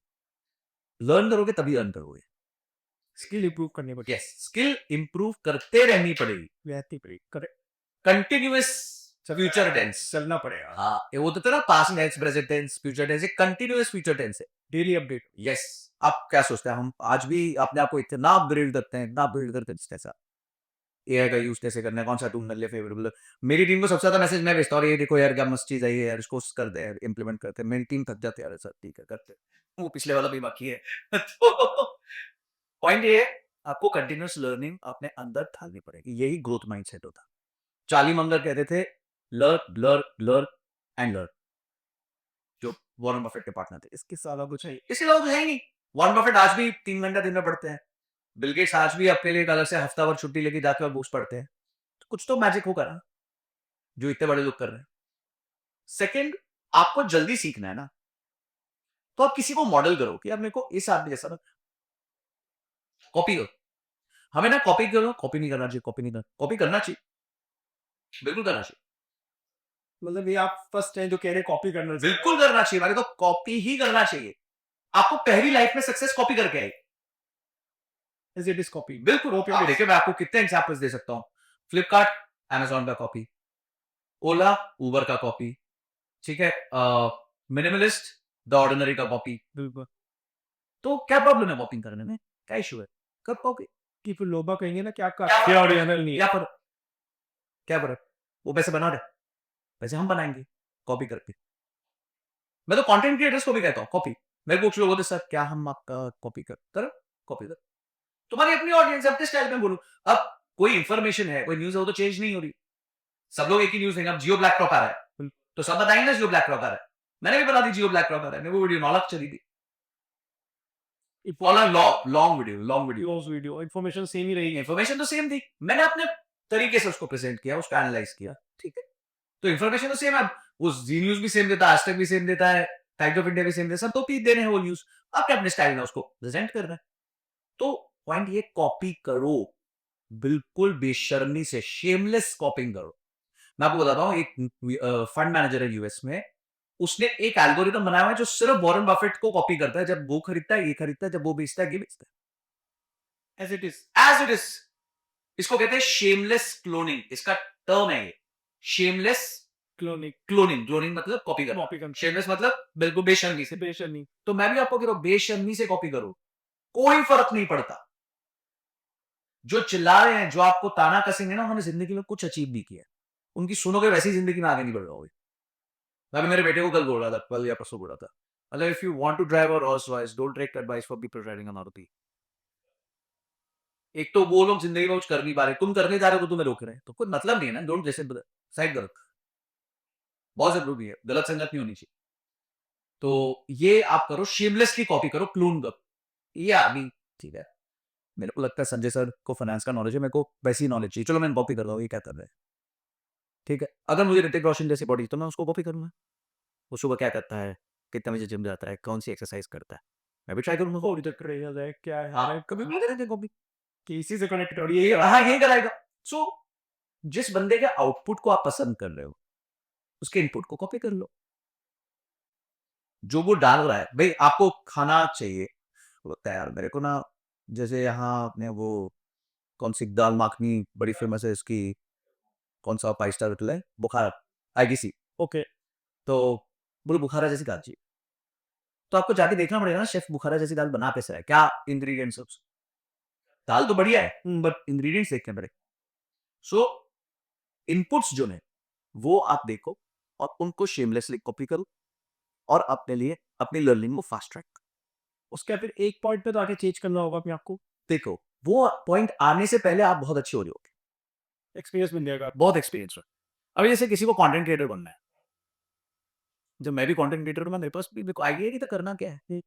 लर्न करोगे तभी अर्न करोगे। स्किल इंप्रूव करनी पड़ेगी। यस, स्किल इंप्रूव करते रहनी पड़ेगी, रहती पड़ेगी, करेक्ट। Continuous future tense. चलना पड़ेगा, हाँ ये वो तो तेरा past tense, present tense, future tense, continuous future tense है। Daily update. यस। आप क्या सोचते हैं, हम आज भी अपने आप को इतना अपग्रेड करते हैं, इतना अपग्रेड करते हैं जैसा एआई का यूज कैसे करना है, कौन सा टूल मेरे लिए फेवरेबल। मेरी टीम को सबसे ज्यादा मैसेज मैं भेजता हूँ, ये देखो यार क्या मस्त चीज आई है यार, इसको कर दे यार, इंप्लीमेंट करते हैं। मेरी टीम थक जाती है यार, सर ठीक है करते हैं। वो पिछले वाला भी बाकी है। पॉइंट ये है, आपको कंटिन्यूअस लर्निंग अपने अंदर ढालनी पड़ेगी, यही ग्रोथ माइंडसेट होता। चार्ली मंगर कहते थे learn learn learn and learn, जो वॉरेन बफेट के पार्टनर थे। इसके सारा कुछ है। इसके अलावा कुछ है ही नहीं। वॉरेन बफेट आज भी 3 घंटा दिन में पढ़ते हैं, बिल गेट्स आज भी अपने लिए एक अलग से हफ्ता भर छुट्टी लेके जाके और बुक्स पढ़ते हैं। तो कुछ तो मैजिक होगा ना, जो इतने बड़े लोग कर रहे हैं। सेकंड, आपको जल्दी सीखना है ना, तो आप किसी को मॉडल करो कि यार मेरे को इस आदमी जैसा ना कॉपी करो। हमें ना कॉपी करो, कॉपी नहीं करना चाहिए, कॉपी नहीं करना, कॉपी करना चाहिए, बिल्कुल करना चाहिए, मतलब ये आप फर्स्ट हैं जो कह रहे हैं कॉपी करना चाहिए। बिल्कुल करना चाहिए, मारे तो कॉपी ही करना चाहिए। आपको पहली लाइफ में सक्सेस कॉपी करके आई, As it is copy. बिल्कुल। Copy आप paste. देखिए, मैं आपको कितने एग्जांपल्स दे सकता हूँ। फ्लिपकार्ट अमेजॉन का कॉपी, ओला उबर का कॉपी, ठीक है, मिनिमलिस्ट द ऑर्डिनरी का कॉपी। बिल्कुल। तो क्या प्रॉब्लम है कॉपी करने में, क्या इशू है, कर कॉपी, कि फिर लोग बाग कहेंगे ना कि आपका क्या क्या ओरिजिनल नहीं है। क्या फर्क, क्या फर्क, वो पैसे बना रहे, पैसे हम बनाएंगे कॉपी करके। मैं तो कंटेंट क्रिएटर्स को भी कहता हूँ कॉपी। मेरे को कुछ लोग होते सर क्या हम आपका कॉपी करो, कॉपी करो, तुम्हारी अपनी ऑडियंस है, अपने स्टाइल में बोलो। अब कोई इंफॉर्मेशन है, कोई न्यूज है, वो तो चेंज नहीं हो रही, सब लोग एक ही न्यूज देंगे। अब जियो ब्लैक रॉक आ रहा है तो सब बताएंगे ना जियो ब्लैक रॉक आ रहा है, मैंने भी बता दी जियो ब्लैक रॉक आ रहा है, वो वीडियो 9 लाख चली थी, long video, video information same ही रहेगी। इन्फॉर्मेशन तो सेम थी, मैंने अपने तरीके से उसको प्रेजेंट किया, उसको एनालाइज किया, ठीक है, तो इन्फॉर्मेशन तो सेम है। उस जी न्यूज भी सेम देता है, आज तक भी सेम देता है, टाइम्स ऑफ इंडिया भी सेम देता है, सब तो पी दे रहे हैं वो न्यूज, आपने अपने स्टाइल में उसको प्रेजेंट कर रहे हैं। तो पॉइंट ये, कॉपी करो, बिल्कुल बेशर्मी से, शेमलेस कॉपिंग करो। मैं आपको बताता हूँ, एक फंड मैनेजर है यूएस में, उसने एक एल्गोरिथम बनाया हुआ है जो सिर्फ वॉरेन बफेट को कॉपी करता है। जब वो खरीदता है ये खरीदता है, जब वो बेचता है ये बेचता एज इट इज। है, एज इट इज। इसको कहते हैं शेमलेस क्लोनिंग, इसका टर्म है ये, शेमलेस क्लोनिक क्लोनिंग मतलब कॉपी करना, कॉपी करना। शेमलेस मतलब बिल्कुल बेशर्मी से। बेशन नहीं। तो मैं भी आपको कह रहा हूं, बेशर्मी से कॉपी करो, कोई फर्क नहीं पड़ता। जो चिल्ला रहे हैं, जो आपको ताना कसेंगे ना, उन्होंने जिंदगी में कुछ अचीव नहीं किया, उनकी सुनोगे वैसी जिंदगी में आगे नहीं बढ़ रहा। मैं भी मेरे बेटे को कल बोल रहा था, कल या परसों बोल रहा था, मतलब if you want to drive और horse wise, don't take advice for people riding on Maruti. एक तो वो लोग जिंदगी में कुछ कर नहीं पा रहे, तुम करने जा रहे हो तो तुम्हें रोक रहे हैं, तो कोई मतलब नहीं है ना, डोंट लिसन, साइड करो, बहुत जरूरी है, गलत संगत नहीं होनी चाहिए। तो ये आप करो, शेमलेसली कॉपी करो, क्लून करो, ये अभी ठीक है। मेरे को लगता है संजय सर को फाइनेंस का नॉलेज है, मेरे को वैसी नॉलेज चाहिए, चलो मैं कॉपी कर रहा हूँ, ये क्या कर रहे हैं, ठीक है। अगर मुझे ऋतिक रोशन जैसी बॉडी तो मैं उसको कॉपी करूंगा। वो सुबह क्या करता है, कितने बजे जिम जाता है, कौन सी एक्सरसाइज करता है, मैं भी ट्राई करूंगा। थोड़ी तक रहेगा जाए क्या है हाँ, कभी भी करेंगे कॉपी, कि इसी से कनेक्टेड और ये हाँ यही कराएगा। सो जिस बंदे के आउटपुट को आप पसंद कर रहे हो, उसके इनपुट को कॉपी कर लो। जो वो डाल रहा है, भाई आपको खाना चाहिए, वो बोलता है यार मेरे को ना, जैसे यहाँ अपने वो कौन सी दाल माखनी बड़ी फेमस है इसकी, कौन सा 5 स्टार होटल है, बुखारा, आईटीसी, ओके। तो बोलो बुखारा जैसी दाल चाहिए, तो आपको जाके देखना पड़ेगा ना शेफ बुखारा जैसी दाल बना कैसे है, क्या इंग्रेडिएंट्स है उसके। दाल तो बढ़िया है बट इंग्रेडिएंट्स देखने पड़े। सो इनपुट्स जो है वो आप देखो और उनको शेमलेसली कॉपी करो और अपने लिए अपनी लर्निंग को फास्ट ट्रैक। उसके फिर एक पॉइंट पे तो आके चेंज करना होगा अपने आपको, देखो वो पॉइंट आने से पहले आप बहुत अच्छे हो रहे हो, एक्सपीरियंस मिल जाएगा। बहुत एक्सपीरियंस हो। अभी जैसे किसी को कंटेंट क्रिएटर बनना है, जब मैं भी कंटेंट क्रिएटर हूं, मेरे पास भी मेरे को आइडिया नहीं था करना क्या है,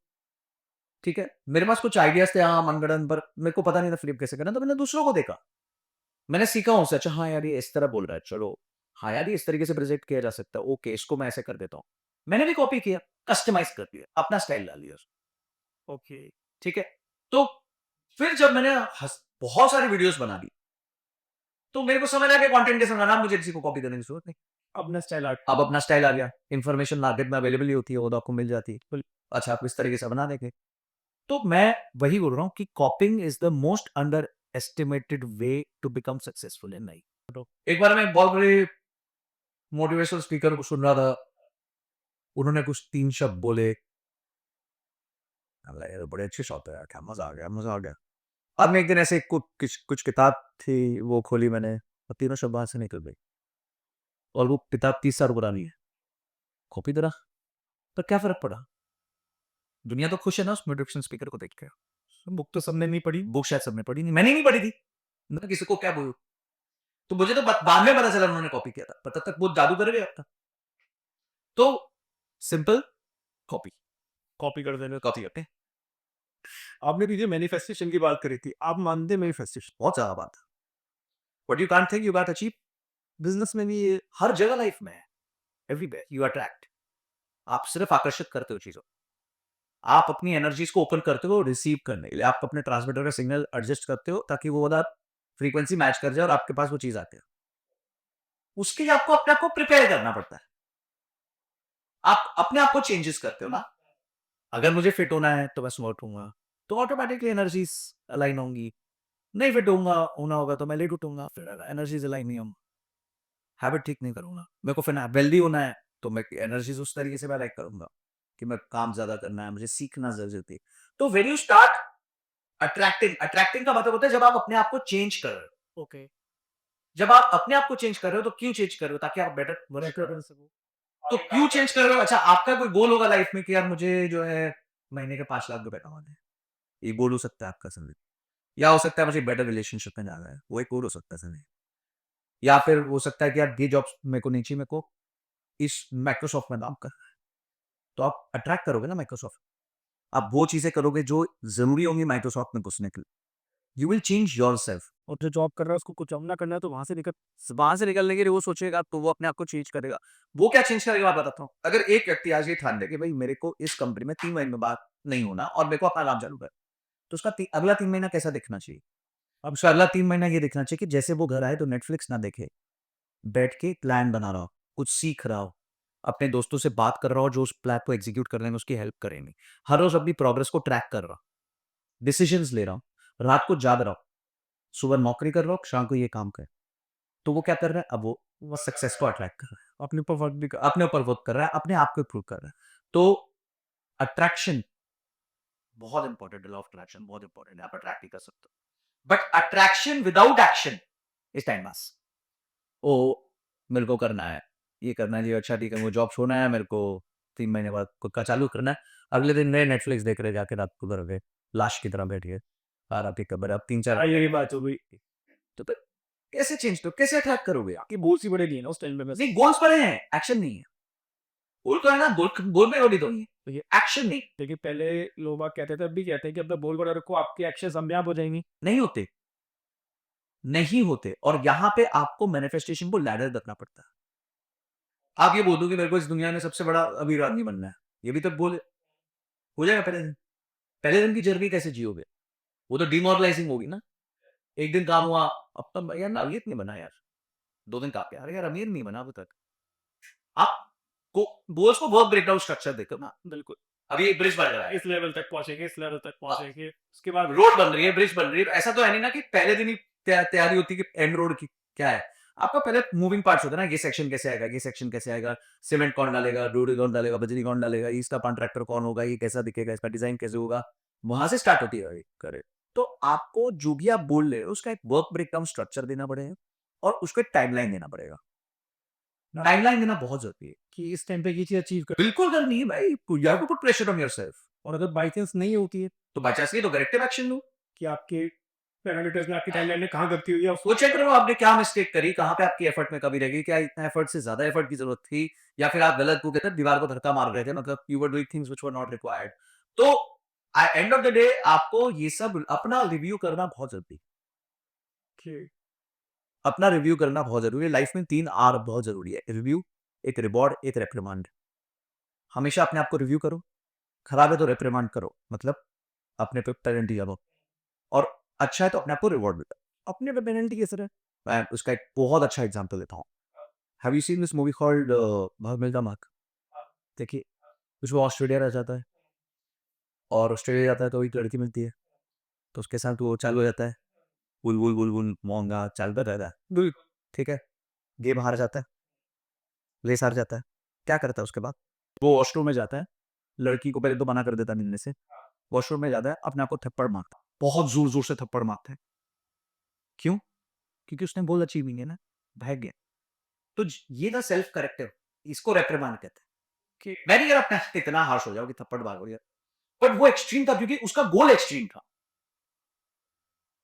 ठीक है, मेरे पास कुछ आइडियाज थे हाँ मनगढ़ंत, पर मेरे को पता नहीं था फ्लिप कैसे करना, तो मैंने दूसरों को देखा, मैंने सीखा उनसे, अच्छा हाँ यार ये इस तरह बोल रहा है, चलो हाँ यार ये इस तरीके से प्रेजेंट किया जा सकता है, ओके इसको मैं ऐसे कर देता हूँ, मैंने भी कॉपी किया, कस्टमाइज कर दिया, अपना स्टाइल डाल दिया, ओके। ठीक है। तो फिर जब मैंने बहुत सारी वीडियोस बना दी, तो मेरे को समझ आ गया कंटेंट कैसे बनाना, मुझे किसी को कॉपी करने की जरूरत नहीं, अपना स्टाइल आर्ट। अब अपना स्टाइल आ गया, इन्फॉर्मेशन मार्केट में अवेलेबल ही होती है, वो तो आपको मिल जाती है, अच्छा आप इस तरीके से बना देंगे। तो मैं वही बोल रहा हूँ कि coping is the most under estimated way to become successful in life. एक बार मैं बहुत बड़े मोटिवेशनल स्पीकर को सुन रहा था, उन्होंने कुछ 3 शब्द बोले, यार बड़े अच्छे शब्द है यार, क्या मजा आ गया, मजा आ गया। अब मैं एक दिन ऐसे कुछ किताब थी वो खोली मैंने, और तीनों शब्द वहां से निकल गई, और वो किताब 30 साल पुरानी है, कॉपी तरह, तो क्या फर्क पड़ा, दुनिया तो खुश है ना उस मोटिवेशनल स्पीकर को देख के। बुक तो सबने नहीं पढ़ी। बुक शायद सबने पढ़ी नहीं, मैंने नहीं पढ़ी थी, मैं किसी को क्या बोलूं, तो मुझे तो बाद में पता चला उन्होंने कॉपी किया था, पर तब तक वो जादू कर गया था। तो सिंपल कॉपी, कॉपी कर देने। कॉपी करते हैं, आपने पीछे मैनिफेस्टेशन की बात करी थी, आप मानते मैनिफेस्टेशन? बहुत ज्यादा बात है, what you can't think you got achieve, business में भी ये हर जगह लाइफ में है, एवरीवेयर यू अट्रैक्ट, आप सिर्फ आकर्षित करते हो चीजों, आप अपनी एनर्जीज को ओपन करते हो रिसीव करने के लिए, आप अपने ट्रांसमीटर का सिग्नल एडजस्ट करते हो ताकि वो वाला फ्रीक्वेंसी मैच कर जाए और आपके पास वो चीज आती है। उसके लिए आपको अपने आप को प्रिपेयर करना पड़ता है। आप अपने आप को चेंजेस करते हो ना। अगर मुझे फिट होना है तो मैं सुबह उठूंगा, तो ऑटोमेटिकली एनर्जीज अलाइन होंगी। नहीं फिट होऊंगा होना होगा तो मैं लेट उठूंगा, फिर एनर्जीज अलाइन नहीं होंगी। हैबिट ठीक नहीं करूंगा, मेरे को फिर वेल्दी होना है तो मैं एनर्जीज उस तरीके से मैं लाइक करूंगा कि मैं काम ज्यादा करना है, मुझे सीखना जरूरत है। तो when you start attracting, attracting का मतलब होता है जब आप अपने आप को चेंज कर रहे हो। ओके जब आप अपने आप को चेंज कर रहे हो तो क्यों चेंज कर रहे हो? ताकि आप बेटर वर्क कर सको। तो क्यों चेंज कर रहे हो? अच्छा, आपका कोई गोल होगा लाइफ में कि यार मुझे जो है महीने के 5 लाख रुपए कमाने हैं, ये गोल हो सकता है आपका संदीप। या हो सकता है मुझे बेटर रिलेशनशिप में जाना है, वो एक गोल हो सकता है संदीप। या फिर हो सकता है कि यार ये जॉब मेरे को नहीं चाहिए, मेरे को इस माइक्रोसॉफ्ट में काम करना है। तो आप अट्रैक्ट करोगे ना माइक्रोसॉफ्ट, आप वो चीजें करोगे जो जरूरी होंगी माइक्रोसॉफ्ट में घुसने के लिए। You will change your self. और जो जॉब कर रहा है उसको कुछ अपना करना है तो वहां से निकलने के लिए वो सोचेगा तो वो अपने आप को चेंज करेगा। वो क्या चेंज करेगा मैं बताता हूँ। अगर एक व्यक्ति आज ये ठान ले कि भाई मेरे को इस कंपनी में 3 महीने बाद नहीं होना और मेरे को अपना काम चालू कर, तो उसका अगला 3 महीना कैसा दिखना चाहिए? अब उसका अगला 3 महीना ये दिखना चाहिए कि जैसे वो घर आए तो नेटफ्लिक्स ना देखे, बैठ के प्लान बना रहा हो, कुछ सीख रहा हो, अपने दोस्तों से बात कर रहा हो जो उस प्लान को एग्जीक्यूट करने में उसकी हेल्प करेंगे, हर रोज अपनी प्रोग्रेस को ट्रैक कर रहा हो, डिसीजंस ले रहा हूँ, रात को जाग रहा हूँ, सुबह नौकरी कर रहा हूँ, शाम को ये काम कर। तो वो क्या कर रहा है? अब वो सक्सेस को अट्रैक्ट कर रहा है, अपने ऊपर वर्क भी कर अपने ऊपर वर्क कर रहा है, अपने आप को इम्प्रूव कर रहा है। तो अट्रैक्शन बहुत इंपॉर्टेंट है, लॉ ऑफ अट्रैक्शन बहुत इंपॉर्टेंट है, आप अट्रैक्ट ही कर सकते हो। But attraction without action is time pass. ओ मेरे को करना है, ये करना है जी, अच्छा ठीक है, वो जॉब छोड़ना है मेरे को, 3 महीने बाद खुद का चालू करना है। अगले दिन नए नेटफ्लिक्स देख रहे जाके रात को घर पे लाश की तरह बैठिए, और आपकी कब्र अब 3-4। यही बात हो गई। तो फिर कैसे चेंज, तो कैसे अट्रैक्ट करोगे आप? आपकी बोल्स ही बड़े लिए ना उस टाइम पे बस। नहीं, गोल्स बड़े हैं, एक्शन नहीं है। गोल तो है ना, गोल गोल में होनी तो तो ये एक्शन नहीं। देखिए पहले लोग बाग कहते थे, अब भी कहते हैं कि अपना बोल बड़ा रखो, आपके एक्शन कामयाब हो जाएंगी। नहीं होते, नहीं होते। और यहां पे आपको मैनिफेस्टेशन को लैडर रखना पड़ता है। आप ये बोल दो कि मेरे को इस दुनिया में सबसे बड़ा अमीर आदमी बनना है, ये भी तो बोले हो जाएगा पहले दिन। पहले दिन की जर्नी कैसे जियोगे? वो तो डिमोरलाइजिंग होगी ना। एक दिन काम हुआ, अब तो यार ना अमीर नहीं बना यार, 2 दिन काम किया, अरे यार अमीर नहीं बना अभी तक। आप को गोल्स को वर्क ब्रेकडाउन स्ट्रक्चर देखो ना। बिल्कुल अभी एक ब्रिज बन रहा है, इस लेवल तक पहुंचेंगे, इस लेवल तक पहुंचेंगे, उसके बाद रोड बन रही है, ब्रिज बन रही है। ऐसा तो है नहीं ना कि पहले दिन ही तैयारी होती है कि एंड रोड की क्या है। आपका पहले मूविंग पार्ट्स होता है ना, ये सेक्शन कैसे आएगा, ये सेक्शन कैसे आएगा, सीमेंट कौन डालेगा, रोड कौन डालेगा, बजरी कौन डालेगा, इसका कॉन्ट्रैक्टर कौन होगा, ये कैसा दिखेगा, इसका डिजाइन कैसे होगा, वहां से स्टार्ट होती है करे। तो आपको जो भी आप बोल रहे हो उसका एक वर्क ब्रेकडाउन स्ट्रक्चर देना पड़ेगा और उसको एक टाइमलाइन देना पड़ेगा। टाइमलाइन देना बहुत जरूरी है। कि इस टाइम पे ये चीज अचीव कर, बिल्कुल करनी है भाई, you have to put pressure on yourself. और अगर बाई चांस नहीं होती है तो बचा सके तो करेक्टिव एक्शन लो। कि आपके पैरामीटर्स में आपकी टाइमलाइन में कहाँ गलती हुई है वो चेक करो आपने क्या मिस्टेक करी, कहाँ पे आपकी एफर्ट में कमी रह गई, क्या इतना एफर्ट से ज्यादा एफर्ट की जरूरत थी, या फिर आप गलत को कहते हैं दीवार को धक्का मार रहे थे, मतलब you were doing things which were not required. तो एंड ऑफ द डे आपको ये सब अपना रिव्यू करना बहुत जरूरी है। कि अपना रिव्यू करना बहुत जरूरी है। लाइफ में 3 R बहुत जरूरी है, रिव्यू, एक रिवॉर्ड, एक रेप्रिमांड। हमेशा अपने आप को रिव्यू करो, खराब है तो रेप्रिमांड करो, मतलब अपने पे पेनल्टी लगाओ, और अच्छा है तो अपने आप को रिवॉर्ड भी करो। अपने पे पेनल्टी कैसे है? मैं उसका एक बहुत अच्छा एग्जांपल देता हूँ। Have you seen this movie called भाग मिल्खा भाग? देखिए, कुछ वो ऑस्ट्रेलिया रह जाता है, और ऑस्ट्रेलिया जाता है तो एक लड़की मिलती है, तो उसके साथ वो चालू हो जाता है, बुलबुल बुलबुल मोंगा चलता रहता है, ठीक है। गेम हार जाता है, रेस हार जाता है, क्या करता है उसके बाद? वो वॉशरूम में जाता है, लड़की को पहले तो मना कर देता है मिलने से, वॉशरूम में जाता है, अपने आप को थप्पड़ मारता है, बहुत जोर जोर से थप्पड़ मारता है। क्यों? क्योंकि उसने गोल अचीव नहीं है ना, भाग गया। तो ये ना सेल्फ करेक्टिव, इसको रेप्रिमांड कहते हैं। कि मैं नहीं कह रहा अपने आप पे इतना हार्श हो जाओ कि थप्पड़ मारो यार, बट वो एक्सट्रीम था क्योंकि उसका गोल एक्सट्रीम था।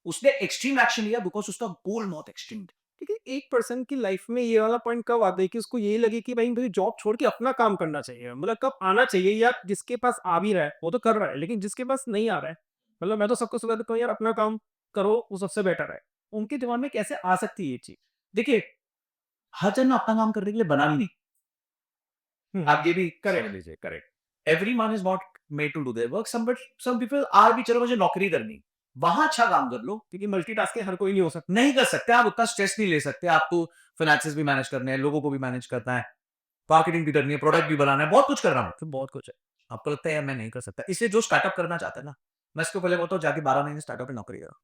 उसने एक्सट्रीम एक्शन लिया बिकॉज उसका गोल बहुत एक्सट्रीम था। क्योंकि एक पर्सन की लाइफ में ये वाला पॉइंट कब आता है कि उसको यही लगे कि भाई मुझे जॉब छोड़ के अपना काम करना चाहिए, मतलब कब आना चाहिए, या जिसके पास आ भी रहा है वो तो कर रहा है, लेकिन जिसके पास नहीं आ रहा है, मतलब मैं तो सबको सुझाव देता हूँ यार अपना काम करो, वो सबसे बेटर है। उनके दिमाग में कैसे आ सकती है ये चीज? देखिए, हर जन अपना काम करने के लिए बना भी नहीं। आप ये भी करेक्ट समझ लीजिए, correct. everyone is not made to do their work. Some people are भी, चलो मुझे नौकरी करनी, वहां अच्छा काम कर लो। क्योंकि मल्टीटास्किंग हर कोई नहीं हो सकता। नहीं कर सकते आप, उतना स्ट्रेस नहीं ले सकते। आपको फाइनेंसेस भी मैनेज करने हैं, लोगों को भी मैनेज करना है, मार्केटिंग भी करनी है, प्रोडक्ट भी बनाना है, बहुत कुछ करना है। फिर बहुत कुछ है। आपको लगता है यार मैं नहीं कर सकता, इसलिए जो स्टार्टअप करना चाहता है ना, मैं इसको पहले बोलता हूँ जाके 12 महीने स्टार्टअप में नौकरी करो।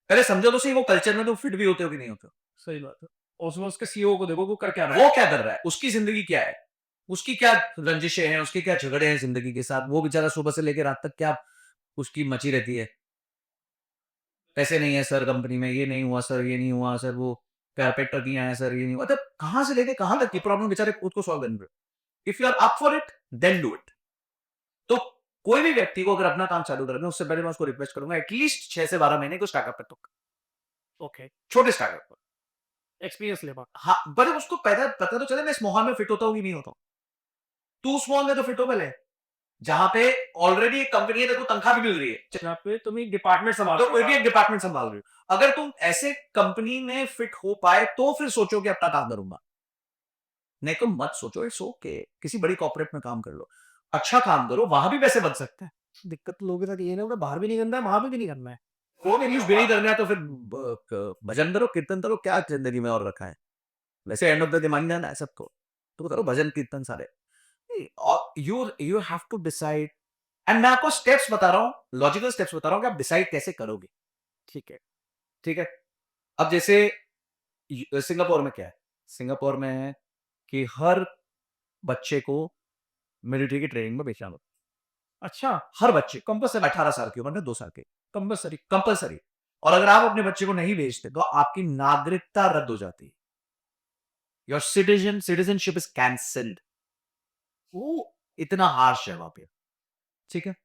पहले समझो तो सही वो कल्चर में तो फिट भी होते हो कि नहीं होते हो। सही बात है। और उसमें उसके सीईओ को देखो वो कर क्या रहा है। वो क्या कर रहा है, उसकी जिंदगी क्या है, उसकी क्या रंजिशें हैं, उसके क्या झगड़े हैं जिंदगी के साथ, वो बेचारा सुबह से लेकर रात तक क्या उसकी मची रहती है। पैसे नहीं है सर कंपनी में, ये नहीं हुआ सर, ये नहीं हुआ सर, वो कारपेंटर नहीं आया सर, ये नहीं हुआ। मतलब कहां से लेके कहां तक की प्रॉब्लम बेचारे खुद को सॉल्व करनी पड़े। If you are up for it then do it. तो कोई भी व्यक्ति को अगर अपना काम चालू करना है, उससे पहले मैं उसको रिक्वेस्ट करूंगा एटलीस्ट 6 से 12 महीने को स्टार्टअप पे तो ओके, छोटे स्टार्टअप पर। एक्सपीरियंस ले बात। हाँ, पर उसको पता पता तो चले मैं इस माहौल में फिट होता हूँ कि नहीं होता हूँ। तू उस माहौल में तो फिट हो पहले, जहां पे ऑलरेडी एक कंपनी है, तेरे को तनख्वाह भी मिल रही है, जहाँ पे तुम एक डिपार्टमेंट संभाल तो कोई भी एक डिपार्टमेंट संभाल रही हो। अगर तुम ऐसे कंपनी में फिट हो पाए तो फिर सोचो कि अपना काम करूंगा, नहीं तो मत सोचो। इट्स ओके, किसी बड़ी कॉर्पोरेट में काम कर लो, अच्छा काम करो, वहां भी पैसे बन सकते हैं। दिक्कत लोगों के साथ ये है ना, उन्हें बाहर भी नहीं करना है, वहां पे भी नहीं करना है। वो न्यूज भी नहीं करना है तो फिर भजन करो, कीर्तन करो, क्या जिंदगी में और रखा है। वैसे एंड ऑफ द डे मान जाना है सबको, तो करो भजन कीर्तन सारे। You you have to decide, and मैं आपको स्टेप्स बता रहा हूं, लॉजिकल स्टेप्स बता रहा हूं कि आप डिसाइड कैसे करोगे। ठीक है। ठीक है, अब जैसे सिंगापुर में क्या है, सिंगापुर में है कि हर बच्चे को मिलिट्री की ट्रेनिंग में भेजना होता अच्छा, है। हर बच्चे कंपल्सरी 18 साल की उम्र में 2 साल के कंपल्सरी। और अगर आप अपने बच्चे को नहीं भेजते तो आपकी नागरिकता रद्द हो जाती है। Your citizenship is cancelled. वो इतना हार्श है वहां पे। ठीक है,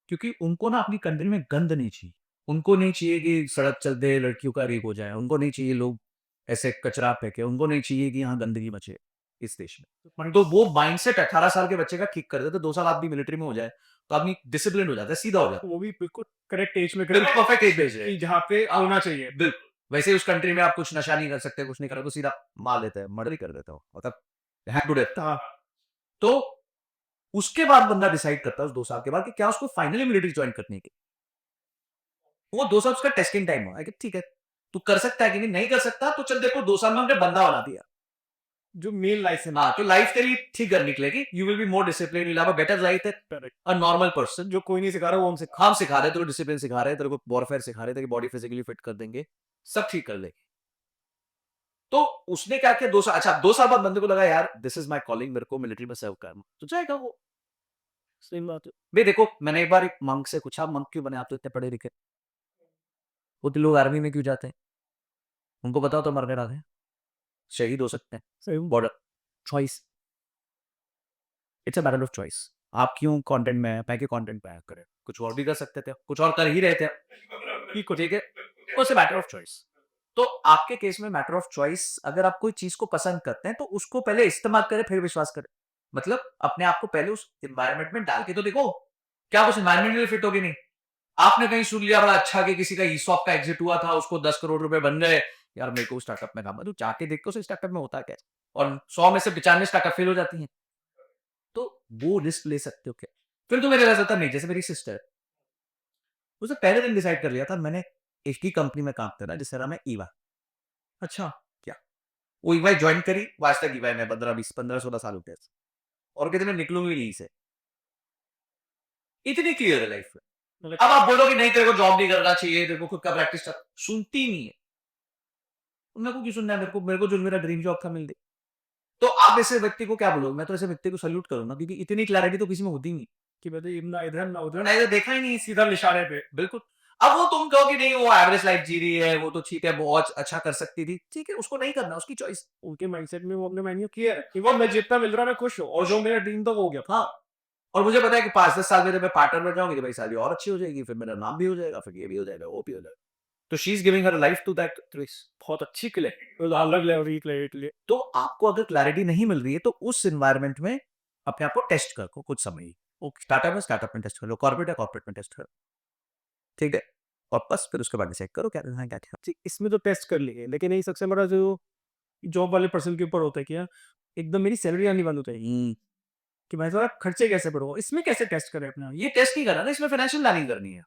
क्योंकि उनको ना अपनी कंट्री में गंद नहीं चाहिए। उनको नहीं चाहिए कि सड़क चलते लड़कियों का रेप हो जाए, उनको नहीं चाहिए लोग ऐसे कचरा फेंके, उनको नहीं चाहिए कि यहाँ गंदगी मचे इस देश में। तो वो माइंडसेट 18 साल के बच्चे का किक कर देते, 2 साल आप भी मिलिट्री में हो जाए तो आदमी डिसिप्लिन हो जाता है, सीधा हो जाता है, वो भी बिल्कुल करेक्ट एज में बिल्कुल परफेक्ट एज भेज रहे हैं। जहाँ पे होना चाहिए। बिल्कुल वैसे ही उस कंट्री में आप कुछ नशा नहीं कर सकते, कुछ नहीं करोगे, सीधा मार देते हैं, मर्डर ही कर देते हो, मतलब हैंड टू डेथ। हाँ, तो उसके बाद बंदा डिसाइड करता है उस 2 साल के बाद कि क्या उसको फाइनली मिलिट्री ज्वाइन करनी है। वो 2 साल उसका टेस्टिंग टाइम हुआ कि ठीक है तू कर सकता है कि नहीं कर सकता, तो चल देखो 2 साल में हमने बंदा बना दिया। जो मेल लाइसेंस। हाँ, तो लाइफ तेरी ठीक कर निकलेगी, you will be more discipline, you will have a better life Correct. A normal person. जो कोई नहीं सिखा रहा वो हमसे हम सिखा रहे, तेरे को डिसिप्लिन सिखा रहे, तेरे को वॉरफेयर सिखा रहे, तेरी बॉडी फिजिकली फिट कर देंगे, सब ठीक कर देंगे। तो उसने क्या किया 2 साल, अच्छा 2 साल बाद बंदे को लगा यार दिस इज माय कॉलिंग, मेरे को मिलिट्री में सर्व करना, तो जाएगा वो। सही बात है। भाई देखो, मैंने एक बार एक मंक से पूछा, मंक क्यों बने आप तो इतने पढ़े लिखे, वो तो लोग आर्मी में क्यों जाते हैं, उनको बताओ तो मरने राजी हैं, शहीद हो सकते हैं, सही border choice, it's a matter of choice. आप क्यों कंटेंट में पैके कंटेंट पे करें, कुछ और भी कर सकते थे, कुछ और कर ही रहे थे, ठीक है, it's a matter of choice. तो आपके केस में मैटर ऑफ चॉइस, अगर आप कोई चीज को पसंद करते हैं तो उसको पहले इस्तेमाल करें फिर विश्वास करें। मतलब अपने आप को पहले उस एनवायरनमेंट में डाल के तो देखो, क्या उस एनवायरनमेंट में फिट होगी नहीं। आपने कहीं सुन लिया बड़ा अच्छा कि किसी का ईसॉप का एग्जिट हुआ था, उसको 10 करोड़ रुपए बन गए, यार मेरे को स्टार्टअप में काम है, तो जाके देखो उस स्टार्टअप में होता क्या है, और 100 में से 95 स्टार्टअप फेल हो जाती हैं। तो वो रिस्क ले सकते हो क्या। फिर तो मेरे पास होता नहीं, जैसे मेरी सिस्टर, उसने पहले दिन डिसाइड कर लिया था मैंने एक ही कंपनी में काम करना है जिसका नाम है ईवा। अच्छा क्या, वो ईवाई ज्वाइन करी, आज तक ईवाई में 15-16 साल हो गए, और कहते मैं निकलूंगी नहीं से। इतनी क्लियर है लाइफ में। अब आप बोलोगे नहीं तेरे को जॉब नहीं करना चाहिए, तेरे को खुद का प्रैक्टिस कर, सुनती नहीं है। मेरे को क्यों सुनना है, मेरे को जो मेरा ड्रीम जॉब था मिल गई। तो आप ऐसे व्यक्ति को क्या बोलोगे, मैं तो ऐसे व्यक्ति को सल्यूट करूंगा, क्योंकि इतनी क्लैरिटी तो किसी में होती नहीं कि मैं तो ना इधर ना उधर मैंने देखा ही नहीं सीधा निशाने पे। बिल्कुल। अब वो तुम कहो कि नहीं वो एवरेज लाइफ जी रही है, वो तो ठीक है बहुत अच्छा कर सकती थी, ठीक है उसको नहीं करना, उसकी चॉइस। उनके माइंडसेट में वो अपने माइंड में किया है कि वो मैं जितना मिल रहा है मैं खुश हूँ, और जो मेरा ड्रीम था वो हो गया। हाँ, और मुझे पता है कि 5-10 साल में जब मैं पार्टनर बन जाऊंगी तो भाई शादी और अच्छी हो जाएगी, फिर मेरा नाम भी हो जाएगा, फिर ये भी हो जाएगा, वो भी हो जाएगा। तो she is giving her life to that twist. बहुत अच्छी अलग लेवल की। तो आपको अगर क्लैरिटी नहीं मिल रही है तो उस एनवायरनमेंट में अपने आप को टेस्ट करो कुछ समय। स्टार्टअप में टेस्ट कर लो, कॉर्पोरेट में टेस्ट करो, ठीक है, और बस फिर उसके बाद डिसाइड करो क्या करना है क्या क्या। इसमें तो टेस्ट कर लिए, लेकिन यही सबसे बड़ा जो जॉब वाले पर्सन के ऊपर होता है कि यार एकदम मेरी सैलरी आनी बंद हो जाएगी। कि भाई साहब खर्चे कैसे बढ़ो, इसमें कैसे टेस्ट करें अपना? ये टेस्ट नहीं करना ना, इसमें फाइनेंशियल प्लानिंग करनी है।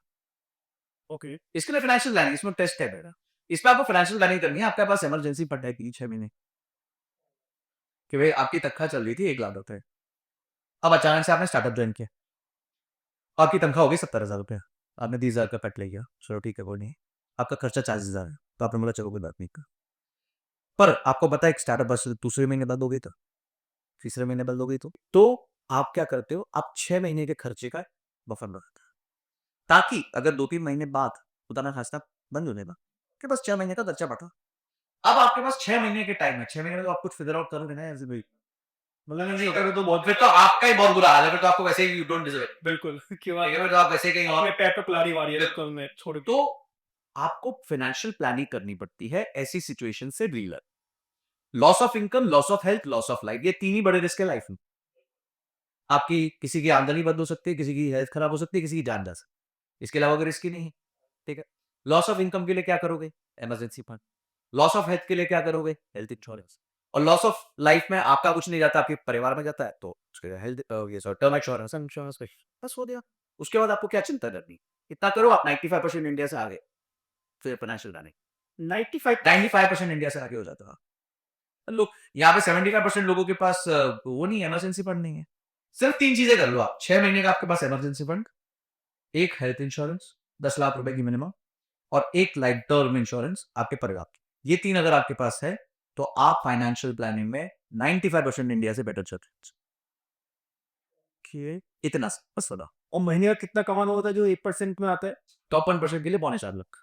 ओके, इसके लिए फाइनेंशियल प्लानिंग, इसमें टेस्ट है मेरा। इसमें आपको फाइनेंशियल प्लानिंग करनी है। आपके पास इमरजेंसी फंड है 3-6 महीने कि भाई आपकी तनख्वाह चल रही थी 1 लाख रुपए, अब अचानक से आपने स्टार्टअप ज्वाइन किया, आपकी तनख्वाह हो गई 70,000 रुपये, आपने 20,000 का पेट ले गया, चलो ठीक है कोई नहीं, आपका खर्चा 40,000 है, तो आपने बोला चलो कोई बात नहीं का, पर आपको पता है एक स्टार्टअप बस दूसरे महीने बंद हो गई, तो तीसरे महीने बंद हो गई, तो आप क्या करते हो, आप 6 महीने के खर्चे का बफर बनाते हो, ताकि अगर 2-3 महीने बाद उतना खासा बंद होने का, आपके पास 6 महीने का खर्चा बटा। अब आपके पास 6 महीने के टाइम है, 6 महीने में तो आप कुछ फिगर आउट करोगे ना ऐसे भाई, मतलब नहीं होता तो बहुत, फिर तो आपका ही बहुत बुरा हाल है, फिर तो आपको वैसे ही यू डोंट डिजर्व इट, बिल्कुल। क्यों ठीक है, फिर तो आप वैसे ही कहीं और। अपने पैर पे कुल्हाड़ी मारी है कल में छोड़ के। तो आपको फाइनेंशियल प्लानिंग करनी पड़ती है ऐसी सिचुएशन से deal. Loss of income, loss of health, loss of life, ये 3 ही बड़े रिस्क है लाइफ में। आपकी किसी की आमदनी बंद हो सकती है, किसी की हेल्थ खराब हो सकती है, किसी की जान जा सकती है, इसके अलावा कोई रिस्क ही नहीं है, ठीक है। लॉस ऑफ इनकम के लिए क्या करोगे, emergency fund. Loss of health के लिए क्या करोगे, हेल्थ इंश्योरेंस। और लॉस ऑफ लाइफ में आपका कुछ नहीं जाता, आपके परिवार में जाता है, तो उसके हेल्थ ये टर्म इंश्योरेंस, इंश्योरेंस बस हो गया। उसके बाद आपको क्या चिंता करनी, इतना करो आप 95% इंडिया से आगे, फिर फाइनेंशियल प्लानिंग 95% इंडिया से आगे हो जाता है। लोग यहाँ पे 75% लोगों के पास वो नहीं है, इमरजेंसी फंड नहीं है। सिर्फ 3 चीजें कर लो आप, 6 महीने का आपके पास इमरजेंसी फंड, एक हेल्थ इंश्योरेंस 10 लाख रुपए की मिनिमम, और एक लाइफ टर्म इंश्योरेंस आपके परिवार की। ये 3 अगर आपके पास है, तो आप फाइनेंशियल प्लानिंग में 95% इंडिया से बेटर चल रहे हैं। ओके। इतना सा, बस बता। और महीने का कितना कमाना होता है जो 1% में आता है? टॉप 1% के लिए 4.25 लाख।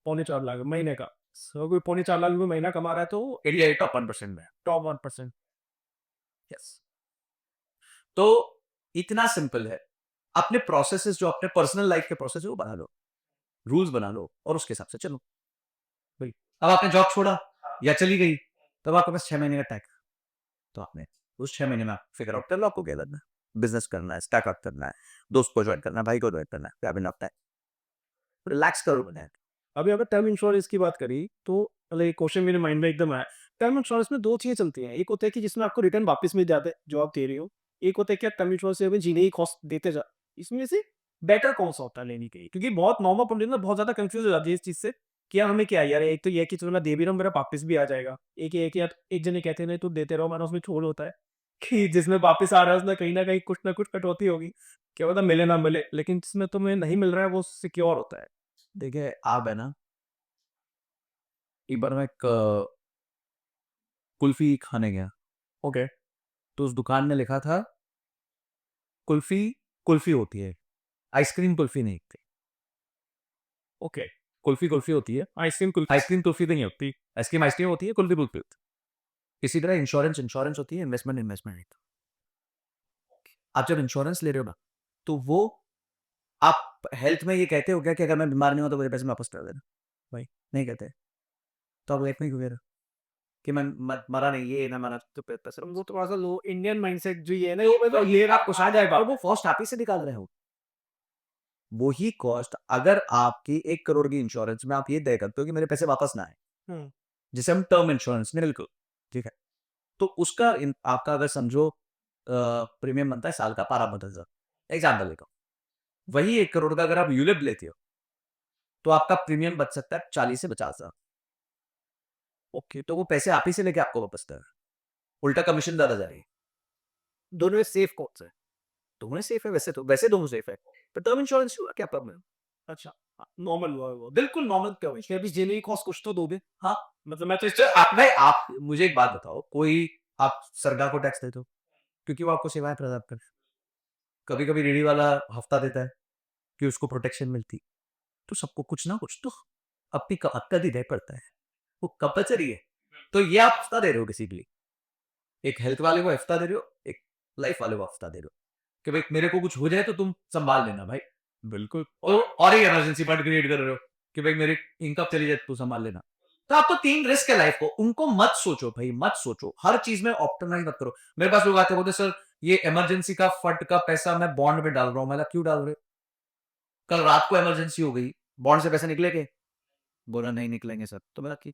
4.25 लाख महीने का। सो कोई 4.25 लाख रुपए महीना कमा रहा है तो इंडिया टॉप 1% में। टॉप 1%। यस। तो इतना सिंपल है। अपने प्रोसेसेस जो अपने पर्सनल लाइफ के प्रोसेस है वो बना लो, रूल्स बना लो और उसके हिसाब से चलो। भाई अब आपने जॉब छोड़ा या चली गई, तब आपके पास 6 महीने का टाइम, तो आपने उस 6 महीने में आप फिगर आउट कर लो आपको क्या करना है। बिजनेस करना है, स्टार्टअप करना है, दोस्त को ज्वाइन करना है, भाई को ज्वाइन करना है, क्या बिना रिलैक्स करो बनाए। अभी अगर टर्म इंश्योरेंस की बात करी तो मतलब एक क्वेश्चन मेरे माइंड में एकदम आया। टर्म इंश्योरेंस में 2 चीज़ें चलती हैं। एक होता है कि जिसमें आपको रिटर्न वापस मिल जाता है जो आप दे रहे हो। एक होता है कि आप टर्म इंश्योरेंस से हमें जीने की कॉस्ट देते जा, इसमें से बेटर कौन-सा होता है लेने के लिए? क्योंकि बहुत नॉर्मल पब्लिक ना बहुत ज़्यादा कन्फ्यूज़ हो जाती है इस चीज़ से कि यार हमें क्या है यार, एक तो ये है कि चलो मैं दे भी रहा हूँ मेरा वापस भी आ जाएगा। एक ये है कि यार एक जने कहते हैं नहीं तुम देते रहो, वरना उसमें छोड़ होता है कि जिसमें वापस आ रहा है उसमें कहीं न कहीं कुछ ना कुछ कटौती होगी। क्या पता मिले ना मिले, लेकिन जिसमें तुम्हें नहीं मिल रहा है वो सिक्योर होता है। देखिए आप है ना, एक बार मैं एक कुल्फी खाने गया, ओके। तो उस दुकान में लिखा था कुल्फी कुल्फी होती है, आइसक्रीम कुल्फी नहीं होती। ओके। कुल्फी कुल्फी होती है, आइसक्रीम आइसक्रीम कुल्फी नहीं होती। आइसक्रीम आइसक्रीम होती है, कुल्फी कुल्फी होती है। इसी तरह इंश्योरेंस इंश्योरेंस होती है, इन्वेस्टमेंट इन्वेस्टमेंट होती है। आप जब इंश्योरेंस ले रहे हो ना, तो वो आप हेल्थ में ये कहते हो क्या कि अगर मैं बीमार नहीं हूं तो मुझे पैसे वापस कर देना, भाई नहीं कहते। तो आप लाइफ में क्यों कह रहे हो कि मैं मरा नहीं, ये ना मरा तो पैसे वो थोड़ा-सा लो इंडियन माइंडसेट जो ये है ना, वो मतलब ये आप पोसा जाएगा। और वो कॉस्ट आप ही से निकाल रहे हो। वही कॉस्ट अगर आपकी 1 करोड़ की इंश्योरेंस में आप ये तय करते हो कि मेरे पैसे वापस ना आए, हुँ। जिसे हम टर्म इंश्योरेंस में बिल्कुल ठीक है, तो उसका आपका अगर समझो प्रीमियम बनता है साल का 12-15 हजार, एग्जाम्पल देखो, वही 1 करोड़ का अगर आप यूलिप लेते हो तो आपका प्रीमियम बच सकता है 40 से 50 हजार। ओके, तो वो पैसे आप ही से लेके आपको वापस कर, उल्टा कमीशन ज्यादा जा रही है। दोनों में सेफ कौन सा है? दोनों सेफ है, वैसे तो वैसे दोनों सेफ है, पर टर्म इंश्योरेंस हुआ क्या प्रॉब्लम? अच्छा, नॉर्मल हुआ है वो। बिल्कुल नॉर्मल क्या हुई? फिर भी जेल की कॉस्ट कुछ तो दोगे? हाँ, मतलब मैं तो इस आप मुझे एक बात बताओ, कोई आप सरकार को टैक्स देते हो क्योंकि वो आपको सेवाएं प्रदान कर, कभी कभी रेडी वाला हफ्ता देता है कि उसको प्रोटेक्शन मिलती, तो सबको कुछ ना कुछ तो अपनी हफ्ता देना ही पड़ता है, वो कंपल्सरी है। तो ये आप हफ्ता दे रहे हो किसी के लिए, एक हेल्थ वाले को हफ्ता दे रहे हो, एक लाइफ वाले को हफ्ता दे रहे हो कि भाई मेरे को कुछ हो जाए तो तुम संभाल लेना भाई। बिल्कुल। और एक इमरजेंसी फंड क्रिएट कर रहे हो कि भाई मेरी इनकम चली जाए तू संभाल लेना। तो आप तो 3 रिस्क है लाइफ को, उनको मत सोचो भाई, मत सोचो, हर चीज में ऑप्टिमाइज मत करो। मेरे पास लोग आते बोलते सर ये इमरजेंसी का फंड का पैसा मैं बॉन्ड में डाल रहा हूं। मैं क्यों डाल रहे हो? कल रात को इमरजेंसी हो गई, बॉन्ड से पैसे निकलेंगे? बोला नहीं निकलेंगे सर। तो मेरा कि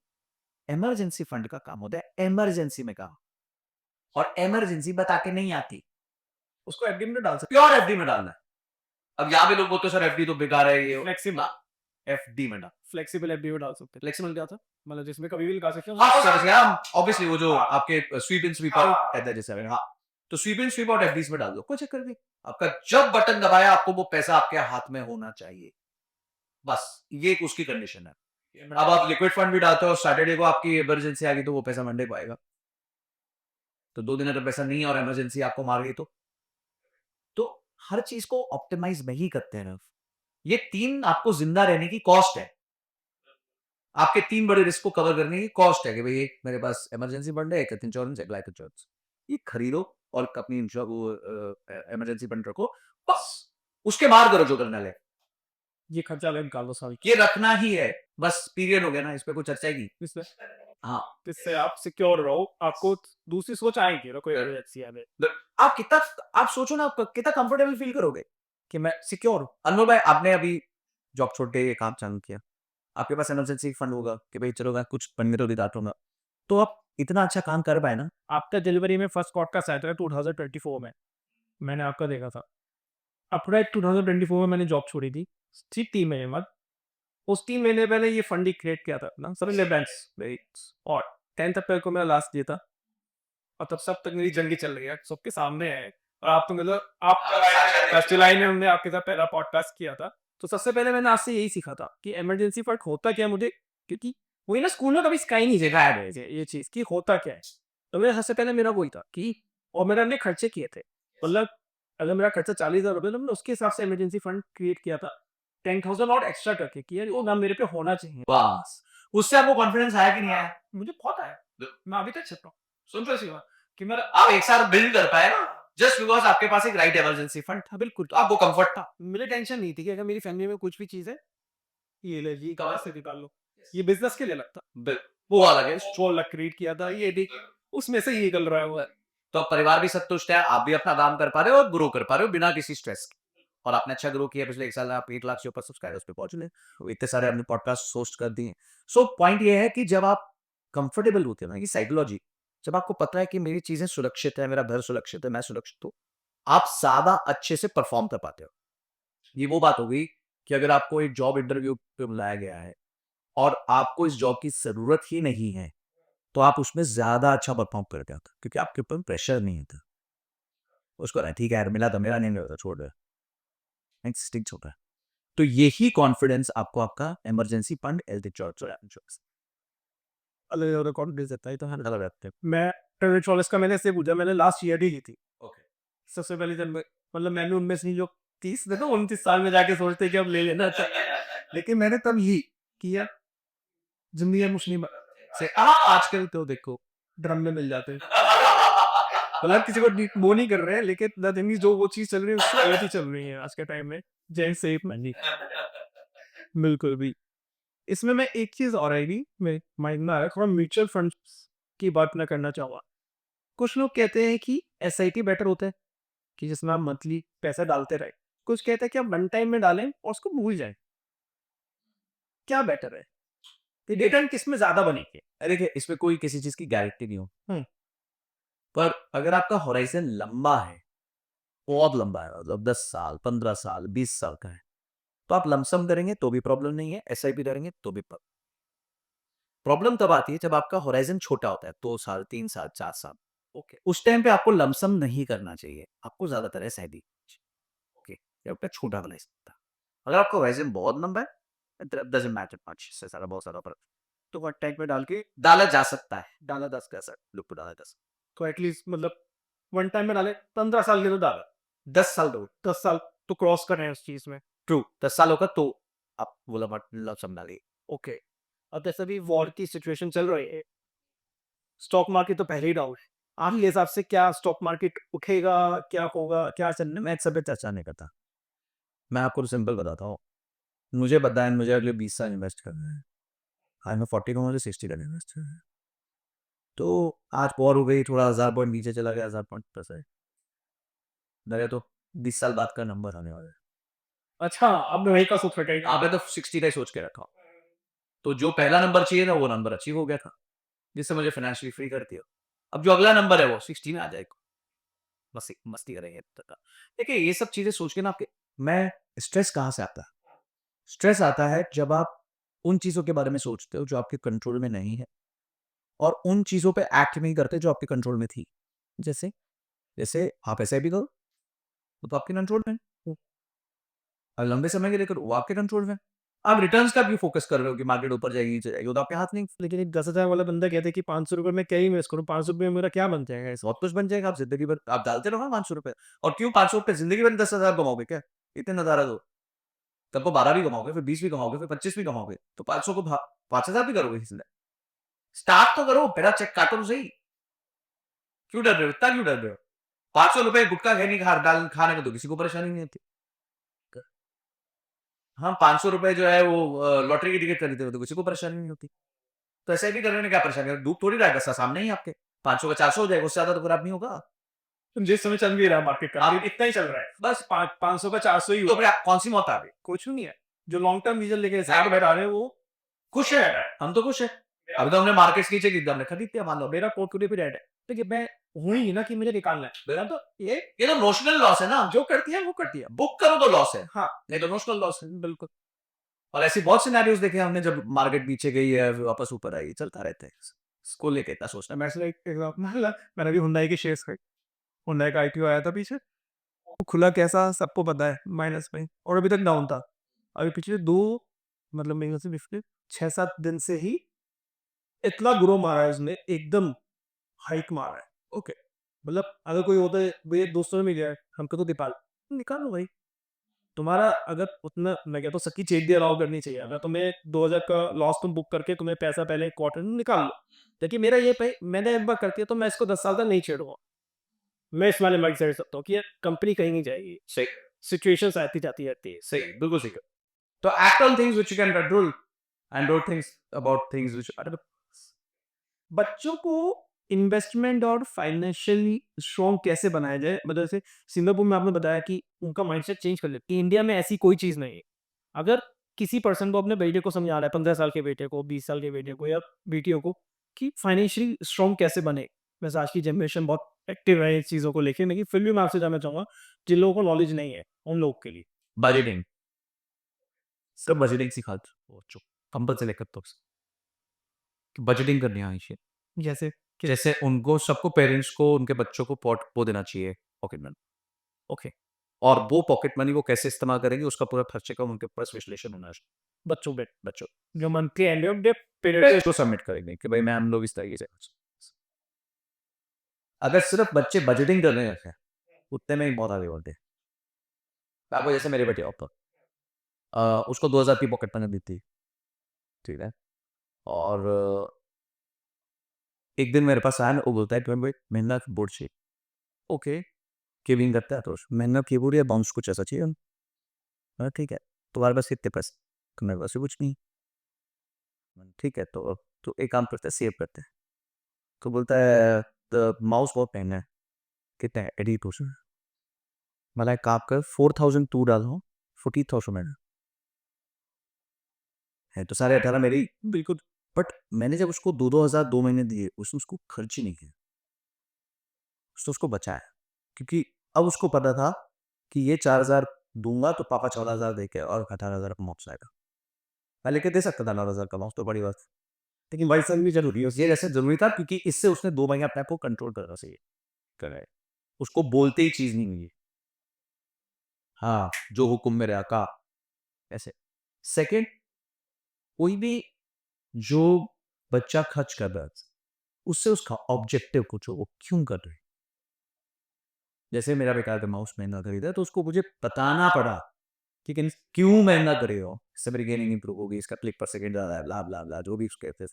इमरजेंसी फंड का काम होता है इमरजेंसी में काम, और इमरजेंसी बता के नहीं आती, उसको एफडी में डाल सकते प्योर एफडी में डालना है। अब यहाँ पे लोग बोलते हैं सर एफडी तो बेकार है ये फ्लेक्सिबल एफडी में डाल फ्लेक्सिबल एफडी में डाल सकते हैं फ्लेक्सिबल क्या था मतलब जिसमें कभी भी लगा सकते हो हाँ सर ऑब्वियसली वो जो आपके स्वीप इन स्वीप आउट कहते हैं जैसे हाँ तो स्वीप इन स्वीप आउट एफडीज में डाल दो कोई चक्कर नहीं आपका जब बटन दबाया आपको वो पैसा आपके हाथ में होना चाहिए बस ये एक उसकी कंडीशन है अब आप लिक्विड फंड भी डालते हो सैटरडे को आपकी इमरजेंसी आ गई तो वो पैसा मंडे को आएगा तो 2 दिन अगर पैसा नहीं है और इमरजेंसी आपको मार गई तो हर चीज को ऑप्टिमाइज नहीं करते हैं ये 3 आपको जिंदा रहने की कॉस्ट है आपके 3 बड़े रिस्क को कवर करने की कॉस्ट है कि भाई एक मेरे पास इमरजेंसी फंड है एक इंश्योरेंस एक लाइफ इंश्योरेंस ये खरीदो और अपनी इमरजेंसी फंड रखो बस उसके बाहर करो जो करना है ये खर्चा अलग निकाल लो साल ये रखना ही है बस पीरियड हो गया ना इस पे कोई चर्चा ही नहीं इसमें हाँ इससे आप सिक्योर रहो आपको दूसरी सोच आएगी ना कोई इमरजेंसी आने आप कितना आप सोचो ना आप कितना कंफर्टेबल फील करोगे कि मैं सिक्योर हूँ अनमोल भाई आपने अभी जॉब छोड़ के ये काम चालू किया आपके पास इमरजेंसी फंड होगा कि भाई चलो मैं कुछ बनने तो दिलाता हूँ तो आप इतना अच्छा काम कर पाए ना आपका जनवरी में फर्स्ट पॉडकास्ट आया था 2024 में मैंने आपका देखा था अप्रैल 2024 में मैंने जॉब छोड़ी थी ठीक 3 महीने बाद उस 3 महीने पहले ये फंड ही क्रिएट किया था अपना सर बैंक्स और 10th अप्रैल को मेरा लास्ट डे था और तब सब तक मेरी जंगी चल रही है सबके सामने है और आप तो मतलब आप फर्स्ट जुलाई में हमने आपके साथ पहला पॉडकास्ट किया था तो सबसे पहले मैंने आपसे यही सीखा था कि इमरजेंसी फंड होता क्या मुझे क्योंकि वही ना स्कूल में कभी सिखाई नहीं सिखाया ये चीज़ कि होता क्या है तो मेरा सबसे पहले मेरा वही था कि और मैंने अपने खर्चे किए थे मतलब अगर मेरा खर्चा 40,000 रुपये तो मैंने उसके हिसाब से इमरजेंसी फंड क्रिएट किया था 10,000 और एक्स्ट्रा करके कि यार वो ना मेरे पे होना चाहिए बस उससे आपको कॉन्फिडेंस आया कि नहीं आया मुझे बहुत आया मैं अभी तक चलता हूँ सुन तो सी बात कि मेरा आप एक साथ बिल्ड कर पाए ना जस्ट बिकॉज आपके पास एक राइट इमरजेंसी फंड था बिल्कुल तो आपको कंफर्ट था मुझे टेंशन नहीं थी कि अगर मेरी फैमिली में कुछ भी चीज़ है ये ले जी कहाँ से निकाल लो ये बिजनेस के लिए लगता वो अलग है 16 लाख क्रिएट किया था ये भी उसमें से ये निकल रहा हुआ है तो परिवार भी संतुष्ट है आप भी अपना काम कर पा रहे हो और ग्रो कर पा रहे हो बिना किसी स्ट्रेस के और आपने अच्छा ग्रो किया पिछले 1 साल में आप 8 लाख से ऊपर सब्सक्राइबर्स पे पहुंच गए इतने सारे अपने पॉडकास्ट होस्ट कर दिए सो पॉइंट ये है कि जब आप कंफर्टेबल होते हो ना ये साइकोलॉजी जब आपको पता है कि मेरी चीजें सुरक्षित है मेरा घर सुरक्षित है मैं सुरक्षित हूँ आप ज्यादा अच्छे से परफॉर्म कर पाते हो ये वो बात हो गई कि अगर आपको एक जॉब इंटरव्यू पे बुलाया गया है और आपको इस जॉब की जरूरत ही नहीं है तो आप उसमें ज्यादा अच्छा परफॉर्म करते हो क्योंकि आपके ऊपर प्रेशर नहीं होता उसको ना ठीक है यार मिला तो मेरा नहीं मिला छोड़ दे स्टिक छोटा तो यही कॉन्फिडेंस आपको आपका इमरजेंसी फंड हेल्थ इंश्योरेंस अलग अलग कॉन्फिडेंस देता है तो हर अलग रहते हैं मैं ट्रेवल इंश्योरेंस का मैंने से पूछा मैंने लास्ट ईयर ही ली थी ओके सबसे पहले जब मतलब मैंने उनमें से जो 30 देखो 29 साल में जाके सोचते कि अब ले लेना चाहिए लेकिन मैंने तब ही किया जिंदगी में मुस्लिम से आजकल तो देखो ड्रम में मिल जाते हैं मतलब किसी को वो नहीं कर रहे हैं लेकिन नथिंग जो वो चीज चल रही है उसकी गलत ही चल रही है आज के टाइम में जय सेफ मनी बिल्कुल भी इसमें मैं एक चीज और आई भी मेरे माइंड में आया थोड़ा म्यूचुअल फंड की बात मैं करना चाहूँगा कुछ लोग कहते हैं कि SIP बेटर होता है कि जिसमें आप मंथली पैसा डालते रहे कुछ कहते हैं कि आप वन टाइम में डालें और उसको भूल जाएं क्या बेटर है रिटर्न किस में ज्यादा बनेगी देखिए इसमें कोई किसी चीज की गारंटी नहीं हो पर अगर आपका होराइजन लंबा है बहुत लंबा है मतलब 10 साल 15 साल 20 साल का है तो आप लमसम करेंगे तो भी प्रॉब्लम नहीं है SIP करेंगे तो भी प्रॉब्लम तब आती है जब आपका होराइजन छोटा होता है 2 साल 3 साल 4 साल ओके उस टाइम पे आपको लमसम नहीं करना चाहिए आपको ज्यादातर SIP ओके ये आपका छोटा बना सकता अगर आपका होराइजन बहुत लंबा है डजंट मैटर मच इससे सारा बहुत सारा फर्क तो वन टाइम में डाल के डाला जा सकता है डाला 10 का सर लुक पे डाला जा सकता तो एटलीस्ट मतलब वन टाइम में डाले 15 साल के तो डाला है 10 साल दो 10 साल तो क्रॉस कर रहे हैं उस चीज में ट्रू 10 साल होगा तो आप वो लमसम डालिए ओके अब जैसे भी वॉर की सिचुएशन चल रही है स्टॉक मार्केट तो पहले ही डाउन है आपके हिसाब से क्या स्टॉक मार्केट उठेगा क्या होगा क्या चलने मैं एक सब पे चर्चा नहीं करता मैं आपको सिंपल बताता हूँ मुझे पता है मुझे अगले 20 साल इन्वेस्ट करना है आज मैं 40 का मुझे 60 का इन्वेस्ट करना है तो आज वॉर हो गई थोड़ा 1000 पॉइंट नीचे चला गया 1000 पॉइंट प्लस है लगे तो 20 साल बाद का नंबर आने वाला है अच्छा अब मैं वही का सोच रखा आपने तो 60 का ही सोच के रखा तो जो पहला नंबर चाहिए था वो नंबर अचीव हो गया था जिससे मुझे फाइनेंशियली फ्री कर दिया अब जो अगला नंबर है वो 60 में आ जाएगा मस्ती मस्ती करेंगे तथा देखिए ये सब चीजें सोच के ना आपके मैं स्ट्रेस कहाँ से आता है स्ट्रेस आता है जब आप उन चीजों के बारे में सोचते हो जो आपके कंट्रोल में नहीं है और उन चीजों पे एक्ट नहीं करते जो आपके कंट्रोल में थी जैसे जैसे आप ऐसे भी करो तो आपके कंट्रोल में है। और लंबे समय के लिए करो वो आपके कंट्रोल में है। आप रिटर्न्स का भी फोकस कर रहे हो कि मार्केट ऊपर जाएगी नीचे जाएगी वो तो आपके हाथ नहीं लेकिन एक 10,000 वाला बंदा कहता है कि 500 रुपए में क्या ही इन्वेस्ट करूँ, 500 रुपए में मेरा क्या बन जाएगा इसमें? बहुत कुछ बन जाएगा आप जिंदगी भर आप डालते रहो ना 500 रुपए और क्यों 500 रुपए जिंदगी भर 10,000 कमाओगे क्या इतने नजारा दो तब को 12 भी कमाओगे फिर 20 भी कमाओगे फिर 25 भी कमाओगे तो 500 को 5,000 भी करोगे इसलिए स्टार्ट तो करो पहला चेक काटो तो सही क्यों डर रहे हो इतना क्यों डर रहे हो 500 रुपए गुटखा है नहीं खा डाल खाने में तो किसी को परेशानी नहीं होती हाँ 500 रुपए जो है वो लॉटरी की टिकट खरीदते हो तो किसी को परेशानी नहीं होती तो ऐसे भी करने में क्या परेशानी है धूप थोड़ी रहा है सामने ही आपके 500 का 400 हो जाएगा उससे ज्यादा तो खराब नहीं होगा जिस समय चल भी रहा है मार्केट का, आप- अभी इतना ही चल रहा है। बस 500 का 400 ही तो हुआ। फिर कौन सी मौत आ गई कुछ नहीं है। जो लॉन्ग टर्म विजन लेके साथ बैठा रहे हैं वो खुश है हम तो खुश है अभी तो हमने मार्केट नीचे गिर हमने खरीद दिया मान लो मेरा पोर्टफोलियो भी रेड है। देखिए मैं हूँ ही ना कि मुझे निकालना है। मेरा तो ये तो नोशनल लॉस है ना जो कर दिया वो कर दिया। बुक करो तो लॉस है हाँ नहीं तो नोशनल लॉस है बिल्कुल। और ऐसी बहुत सिनेरियोज देखे हमने जब मार्केट नीचे गई है फिर वापस ऊपर आई चलता रहता है इसको लेके इतना सोचना मैं से एक एग्जांपल मैंने भी हुंडई के शेयर्स खरीदे। हुंडई का आईपीओ आया था पीछे, वो खुला कैसा सबको पता है, माइनस में, और अभी तक डाउन था। अभी पिछले 2 मतलब महीनों से पिछले 6-7 दिन से ही इतना ग्रो मारा है उसने, एकदम हाइक मारा है। ओके, मतलब अगर कोई होता है भैया दोस्तों ने मिल गया है, हमको तो निकालो भाई। तुम्हारा अगर उतना मैं कहता हूँ सबकी चेक दी अलाउ करनी चाहिए। अगर तुम्हें 2000 का लॉस तुम बुक करके तुम्हें पैसा पहले क्वार्टर में निकाल लो। देखिए मेरा ये भाई मैंने एक बार करके तो मैं इसको 10 साल तक नहीं छेड़ूंगा। मैं इस वाले माइंड से सकता हूँ कि यार कंपनी कहीं नहीं जाएगी, सही सिचुएशंस आती जाती रहती है। सही बिल्कुल सही तो act on things which you can control and don't thinks about things which बच्चों को इन्वेस्टमेंट और फाइनेंशियली स्ट्रॉन्ग कैसे बनाया जाए, मतलब जैसे सिंगापुर में आपने बताया कि उनका माइंडसेट चेंज कर ले कि इंडिया में ऐसी कोई चीज़ नहीं है। अगर किसी पर्सन को अपने बेटे को समझा रहा है, 15 साल के बेटे को, 20 साल के बेटे को या बेटियों को, कि फाइनेंशियली स्ट्रॉन्ग कैसे बने। वैसे आज की जनरेशन बहुत एक्टिव है इस चीज़ों को लेके, लेकिन फिर भी मैं आपसे जानना चाहूँगा जिन लोगों को नॉलेज नहीं है उन लोगों के लिए। बजटिंग सब बजटिंग सिखा दो कंपल से लेकर तो बजटिंग करनी आनी चाहिए जैसे जैसे उनको सबको पेरेंट्स को उनके बच्चों को पॉट वो देना चाहिए पॉकेट मनी ओके, और वो पॉकेट मनी वो कैसे इस्तेमाल करेंगे उसका पूरा खर्चे का उनके पास विश्लेषण होना चाहिए बच्चों जो monthly end of day period इसको सबमिट करेंगे कि भाई मैं हम लोग इस तरीके से अगर सिर्फ बच्चे बजटिंग करने रखे उतने में ही बहुत आगे बढ़ते हैं आपको जैसे मेरे बेटे ऑप्पर उसको 2000 की पॉकेट मनी दी थी ठीक है और एक दिन मेरे पास आया ना, वो बोलता है कि भाई मेहनत बोर्ड चाहिए ओके केविंग करता है तो मेहनत की बोर्ड या बाउंस कुछ ऐसा चाहिए ठीक है तुम्हारे पास कितने पैसे तो मेरे पास भी कुछ नहीं ठीक है तो एक काम करते हैं सेव करते हैं तो बोलता है माउस बहुत महंगा है कितना है 80,000 मतलब एक काम कर 4,000 तू डालो 40,000 मैंने है तो सारे 18 मेरी बिल्कुल बट मैंने जब उसको 2-2 हज़ार 2 महीने दिए उसने उसको खर्च ही नहीं किया उसने उसको बचाया क्योंकि अब उसको पता था कि ये 4,000 दूंगा तो पापा 14,000 देके और 18,000 का मौका आएगा पहले के दे सकता था 9,000 का मौका तो बड़ी बात लेकिन भाई सर भी जरूरी है ये जैसे जरूरी था क्योंकि इससे उसने 2 महीने अपने आप को कंट्रोल करना चाहिए करे उसको बोलते ही चीज नहीं हुई हाँ जो हुक्म मेरे आका ऐसे सेकंड कोई भी जो बच्चा खर्च कर रहा है उससे उसका ऑब्जेक्टिव कुछ हो वो क्यों कर रहे जैसे मेरा बेकार का माउस महंगा खरीदा तो उसको मुझे बताना पड़ा कि क्यों महंगा कर रहे हो इससे मेरी गेमिंग इंप्रूव होगी इसका क्लिक पर सेकंड ज़्यादा है ब्ला ब्ला ब्ला जो भी उसके थे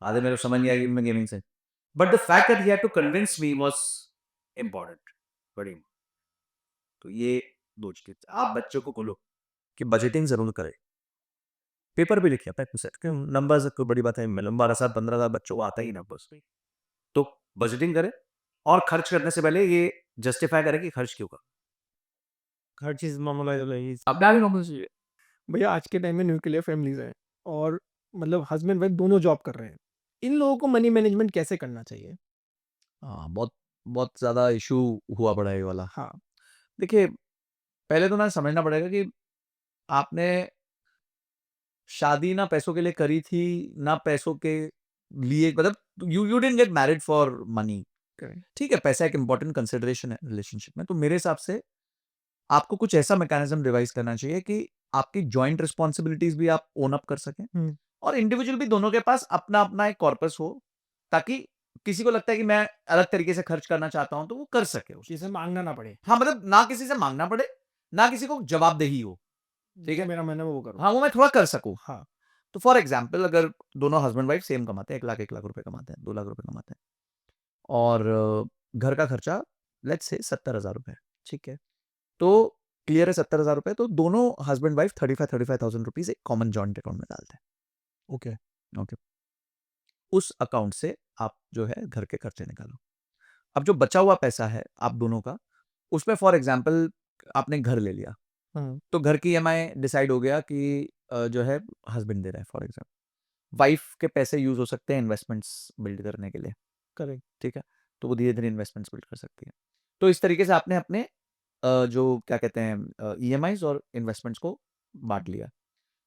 आधे मेरे को समझ नहीं आई मैं गेमिंग से but the fact that he had to convince me was important बड़ी तो ये दो चीज आप बच्चों को बोलो कि बजटिंग जरूर करें पेपर भी लिखिए अपने नंबर्स कोई बड़ी बात है 12,000 15,000 बच्चों को आता ही नंबर्स तो बजटिंग करें और खर्च करने से पहले ये जस्टिफाई करें कि खर्च क्यों कर हर चीज़ नॉर्मलाइज हो जाएगी। अपना भी नॉर्मल चाहिए भैया आज के टाइम में न्यूक्लियर फैमिलीज हैं और मतलब हस्बैंड वाइफ दोनों जॉब कर रहे हैं। इन लोगों को मनी मैनेजमेंट कैसे करना चाहिए? हाँ बहुत बहुत ज़्यादा इश्यू हुआ पड़ा है ये वाला। हाँ देखिए, पहले तो ना समझना पड़ेगा कि आपने शादी ना पैसों के लिए करी थी, ना पैसों के लिए, मतलब you didn't get married for money. Correct ठीक है, पैसा एक इम्पोर्टेंट कंसिडरेशन है रिलेशनशिप में। तो मेरे हिसाब से आपको कुछ ऐसा मैकेनिज्म डिवाइस करना चाहिए कि आपकी जॉइंट रिस्पॉन्सिबिलिटीज भी आप ओन अप कर सकें, और इंडिविजुअल भी दोनों के पास अपना अपना एक कॉर्पस हो, ताकि किसी को लगता है कि मैं अलग तरीके से खर्च करना चाहता हूं तो वो कर सके उसको। चीजें मांगना ना पड़े हाँ, मतलब ना किसी से मांगना पड़े, ना किसी को जवाबदेही हो। ठीक जो है, मेरा मन है वो करो हाँ, वो मैं थोड़ा कर सकूं। हाँ तो फॉर एग्जाम्पल, अगर दोनों हस्बैंड वाइफ सेम कमाते हैं, 1 लाख रुपए कमाते हैं, 2 लाख रुपए कमाते हैं, और घर का खर्चा लेट्स से 70,000 रुपए, ठीक है, तो क्लियर है 70,000 रुपए, तो दोनों हस्बैंड वाइफ 35,000 रुपीज एक कॉमन जॉइंट अकाउंट में डालते ओके हैं। ओके, उस अकाउंट से आप जो है घर के खर्चे निकालो। अब जो बचा हुआ पैसा है आप दोनों का, उसमें फॉर एग्जाम्पल आपने घर ले लिया, तो घर की ईएमआई डिसाइड हो गया कि जो है हस्बैंड दे रहा है फॉर एग्जाम्पल। वाइफ के पैसे यूज हो सकते हैं इन्वेस्टमेंट्स बिल्ड करने के लिए, करेक्ट ठीक है, तो वो धीरे धीरे इन्वेस्टमेंट्स बिल्ड कर सकती है। तो इस तरीके से आपने अपने जो क्या कहते हैं ईएमआईज और इन्वेस्टमेंट्स को बांट लिया,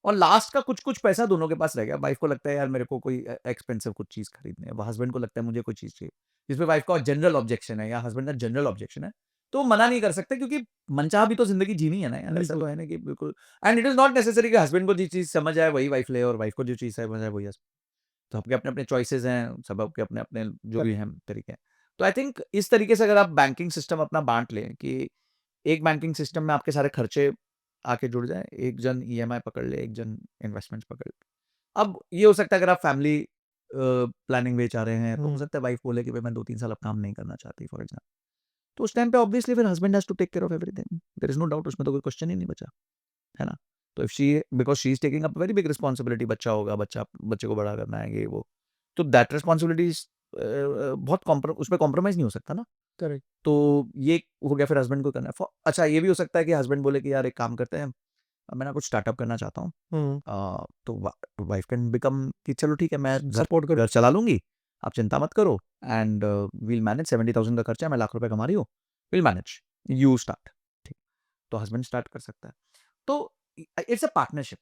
और लास्ट का कुछ कुछ पैसा दोनों के पास रह गया। वाइफ को लगता है यार मेरे को कोई एक्सपेंसिव कुछ चीज खरीदनी है, हस्बैंड को लगता है मुझे कोई चीज चाहिए, जिसमें वाइफ का जनरल ऑब्जेक्शन है या हस्बैंड का जनरल ऑब्जेक्शन है, तो वो मना नहीं कर सकते, क्योंकि मनचाहा भी तो जिंदगी जीनी है ना यार, ऐसा तो है ना कि बिल्कुल। And it is not necessary कि हस्बैंड को जो चीज समझ आए वही वाइफ ले, और वाइफ को जो चीज समझ आए वही husband। तो आपके अपने अपने चॉइसेस हैं, सब आपके अपने अपने जो भी हैं तरीके हैं। तो आई थिंक इस तरीके से अगर आप बैंकिंग सिस्टम अपना बांट लें कि एक बैंकिंग सिस्टम में आपके सारे खर्चे आके जुड़ जाए, एक जन ईएमआई पकड़ ले, एक जन इन्वेस्टमेंट्स पकड़ ले। अब ये हो सकता है अगर आप फैमिली प्लानिंग वे चाह रहे हैं, तो हो सकता है वाइफ बोले कि भाई मैं 2-3 साल अब काम नहीं करना चाहती फॉर एग्जाम्पल, तो उस टाइम पे ऑब्वियसली फिर husband has to take care of everything, there is no doubt, उसमें तो कोई क्वेश्चन ही नहीं बचा, है ना? तो if she, because she is taking up very big responsibility, बच्चा होगा, बच्चे को बड़ा करना है, ये वो, तो दैट रिस्पॉन्सिबिलिटी बहुत उसमें कॉम्प्रोमाइज नहीं हो सकता ना। करेक्ट तो ये हो गया, फिर हस्बैंड को करना है। अच्छा, ये भी हो सकता है कि हस्बैंड बोले कि यार एक काम करते हैं, मैं ना कुछ स्टार्टअप करना चाहता हूँ, तो वाइफ कैन बिकम कि चलो ठीक है, मैं सपोर्ट करो घर चला लूंगी, आप चिंता मत करो, एंड वील मैनेज, 70,000 का खर्चा है, मैं लाख रुपए कमा रही हूँ, वील मैनेज, यू स्टार्ट। ठीक, तो हस्बैंड स्टार्ट कर सकता है। तो इट्स अ पार्टनरशिप,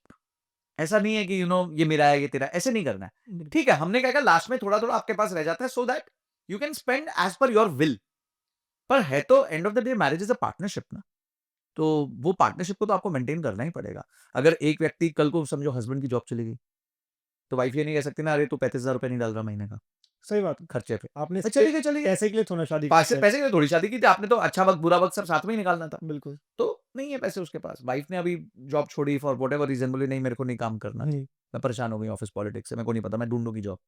ऐसा नहीं है कि ये मेरा है ये तेरा, ऐसे नहीं करना है। ठीक है, हमने क्या कहा, लास्ट में थोड़ा थोड़ा आपके पास रह जाता है, so that you can spend as per your will. पर है तो end of the day marriage is a partnership ना, तो वो पार्टनरशिप को तो आपको मेंटेन करना ही पड़ेगा। अगर एक व्यक्ति कल को समझो हस्बैंड की जॉब चली गई, तो वाइफ ये नहीं कह सकती ना, अरे तू 35,000 रुपए नहीं डाल रहा महीने का सही बात है खर्चे पे, आपने चली गई चली गई, पैसे के लिए थोड़ा शादी पैसे की है पैसे के लिए थोड़ी शादी की थी आपने, तो अच्छा वक्त बुरा वक्त सब साथ में ही निकालना था। बिल्कुल तो नहीं है पैसे उसके पास, वाइफ ने अभी जॉब छोड़ी फॉर वट एवर रीजन, बोली नहीं मेरे को नहीं काम करना, जी मैं परेशान हो गई ऑफिस पॉलिटिक्स से, मेरे को नहीं पता, मैं ढूंढूंगी जॉब,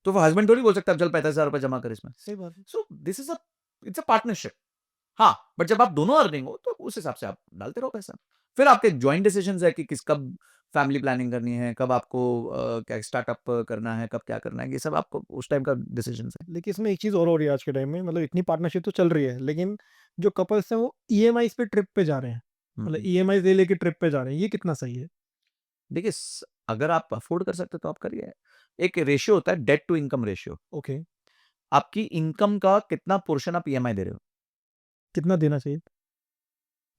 तो वो हस्बैंड थोड़ी बोल सकता है चल 35,000 रुपए जमा कर इसमें। सही बात है so this is a it's a partnership. हाँ, बट जब आप दोनों अर्निंग हो, तो उस हिसाब से आप डालते रहो पैसा। फिर आपके जॉइंट डिसीजंस है कि किस कब फैमिली प्लानिंग करनी है, कब आपको क्या स्टार्टअप करना है, कब क्या करना है, ये सब आपको उस टाइम का डिसीजंस है। लेकिन इसमें एक चीज़ और हो रही है आज के टाइम में मतलब इतनी पार्टनरशिप तो चल रही है लेकिन जो कपल्स हैं वो ईएमआईज पे ट्रिप पे जा रहे हैं मतलब ईएमआईज ले लेके ट्रिप पे जा रहे हैं ये कितना सही है देखिए, अगर आप अफोर्ड कर सकते हो तो आप करिए। एक रेशियो होता है, debt to income ratio. Okay आपकी इनकम का कितना पोर्शन आप ईएमआई दे रहे हो? कितना देना चाहिए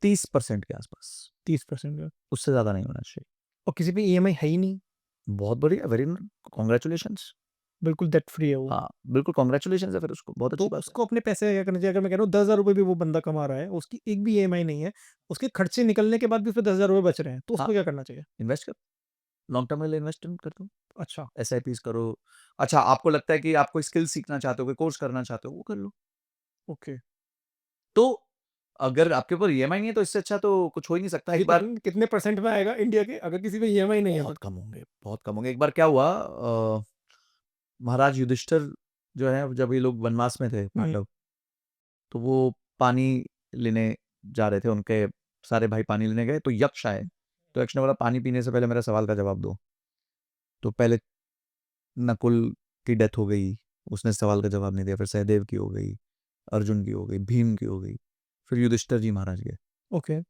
30% के आसपास, 30% का उससे ज्यादा नहीं होना चाहिए। और किसी पे ईएमआई है ही नहीं बहुत बढ़िया, वेरी कॉन्ग्रेचुलेशंस। बिल्कुल डेट फ्री है वो हाँ, बिल्कुल कॉन्ग्रेचुलेशन है, फिर उसको बहुत तो अच्छी बात है। उसको अपने पैसे क्या करना चाहिए अगर मैं कह रहा हूँ 10,000 रुपये भी वो बंदा कमा रहा है उसकी एक भी ईएमआई नहीं है उसके खर्चे निकलने के बाद भी उसमें 10,000 रुपये बच रहे हैं तो उसको हाँ, क्या करना चाहिए इन्वेस्ट कर, लॉन्ग टर्म के लिए इन्वेस्ट कर दो, अच्छा एसआईपीस करो। अच्छा, आपको लगता है कि आप कोई स्किल सीखना चाहते हो, कोई कोर्स करना चाहते हो, वो कर लो। ओके तो अगर आपके ऊपर ईएमआई नहीं है, तो इससे अच्छा तो कुछ हो ही नहीं सकता। एक बार कितने परसेंट में आएगा इंडिया के अगर किसी पे ईएमआई नहीं है बहुत कम होंगे, बहुत कम होंगे। एक बार क्या हुआ, महाराज युधिष्ठिर जो है, जब ये लोग वनवास में थे पांडव, तो वो पानी लेने जा रहे थे, उनके सारे भाई पानी लेने गए, तो यक्ष आए, तो यक्ष ने बोला पानी पीने से पहले मेरा सवाल का जवाब दो। तो पहले नकुल की डेथ हो गई, उसने सवाल का जवाब नहीं दिया, फिर सहदेव की हो गई, अर्जुन की हो गई, भीम की हो गई, फिर युधिष्ठिर जी महाराज गए। ओके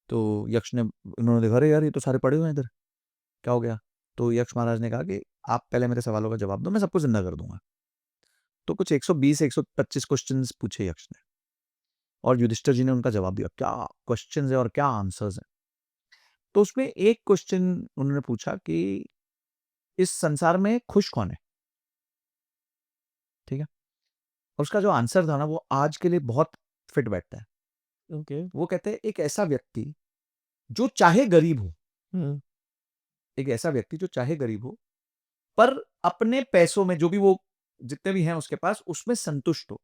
तो यक्ष ने, उन्होंने देखा अरे यार ये तो सारे पड़े हुए हैं इधर, क्या हो गया? तो यक्ष महाराज ने कहा कि आप पहले मेरे सवालों का जवाब दो, मैं सबको जिंदा कर दूंगा। तो कुछ 120-125 क्वेश्चंस पूछे यक्ष ने और युधिष्ठिर जी ने उनका जवाब दिया। क्या क्वेश्चंस है और क्या आंसर्स हैं। तो उसमें एक क्वेश्चन उन्होंने पूछा कि इस संसार में खुश कौन है? ठीक है? और उसका जो आंसर था ना वो आज के लिए बहुत फिट बैठता है। ओके। वो कहते हैं एक ऐसा व्यक्ति जो चाहे गरीब हो, हुँ, एक ऐसा व्यक्ति जो चाहे गरीब हो, पर अपने पैसों में जो भी वो जितने भी हैं उसके पास उसमें संतुष्ट हो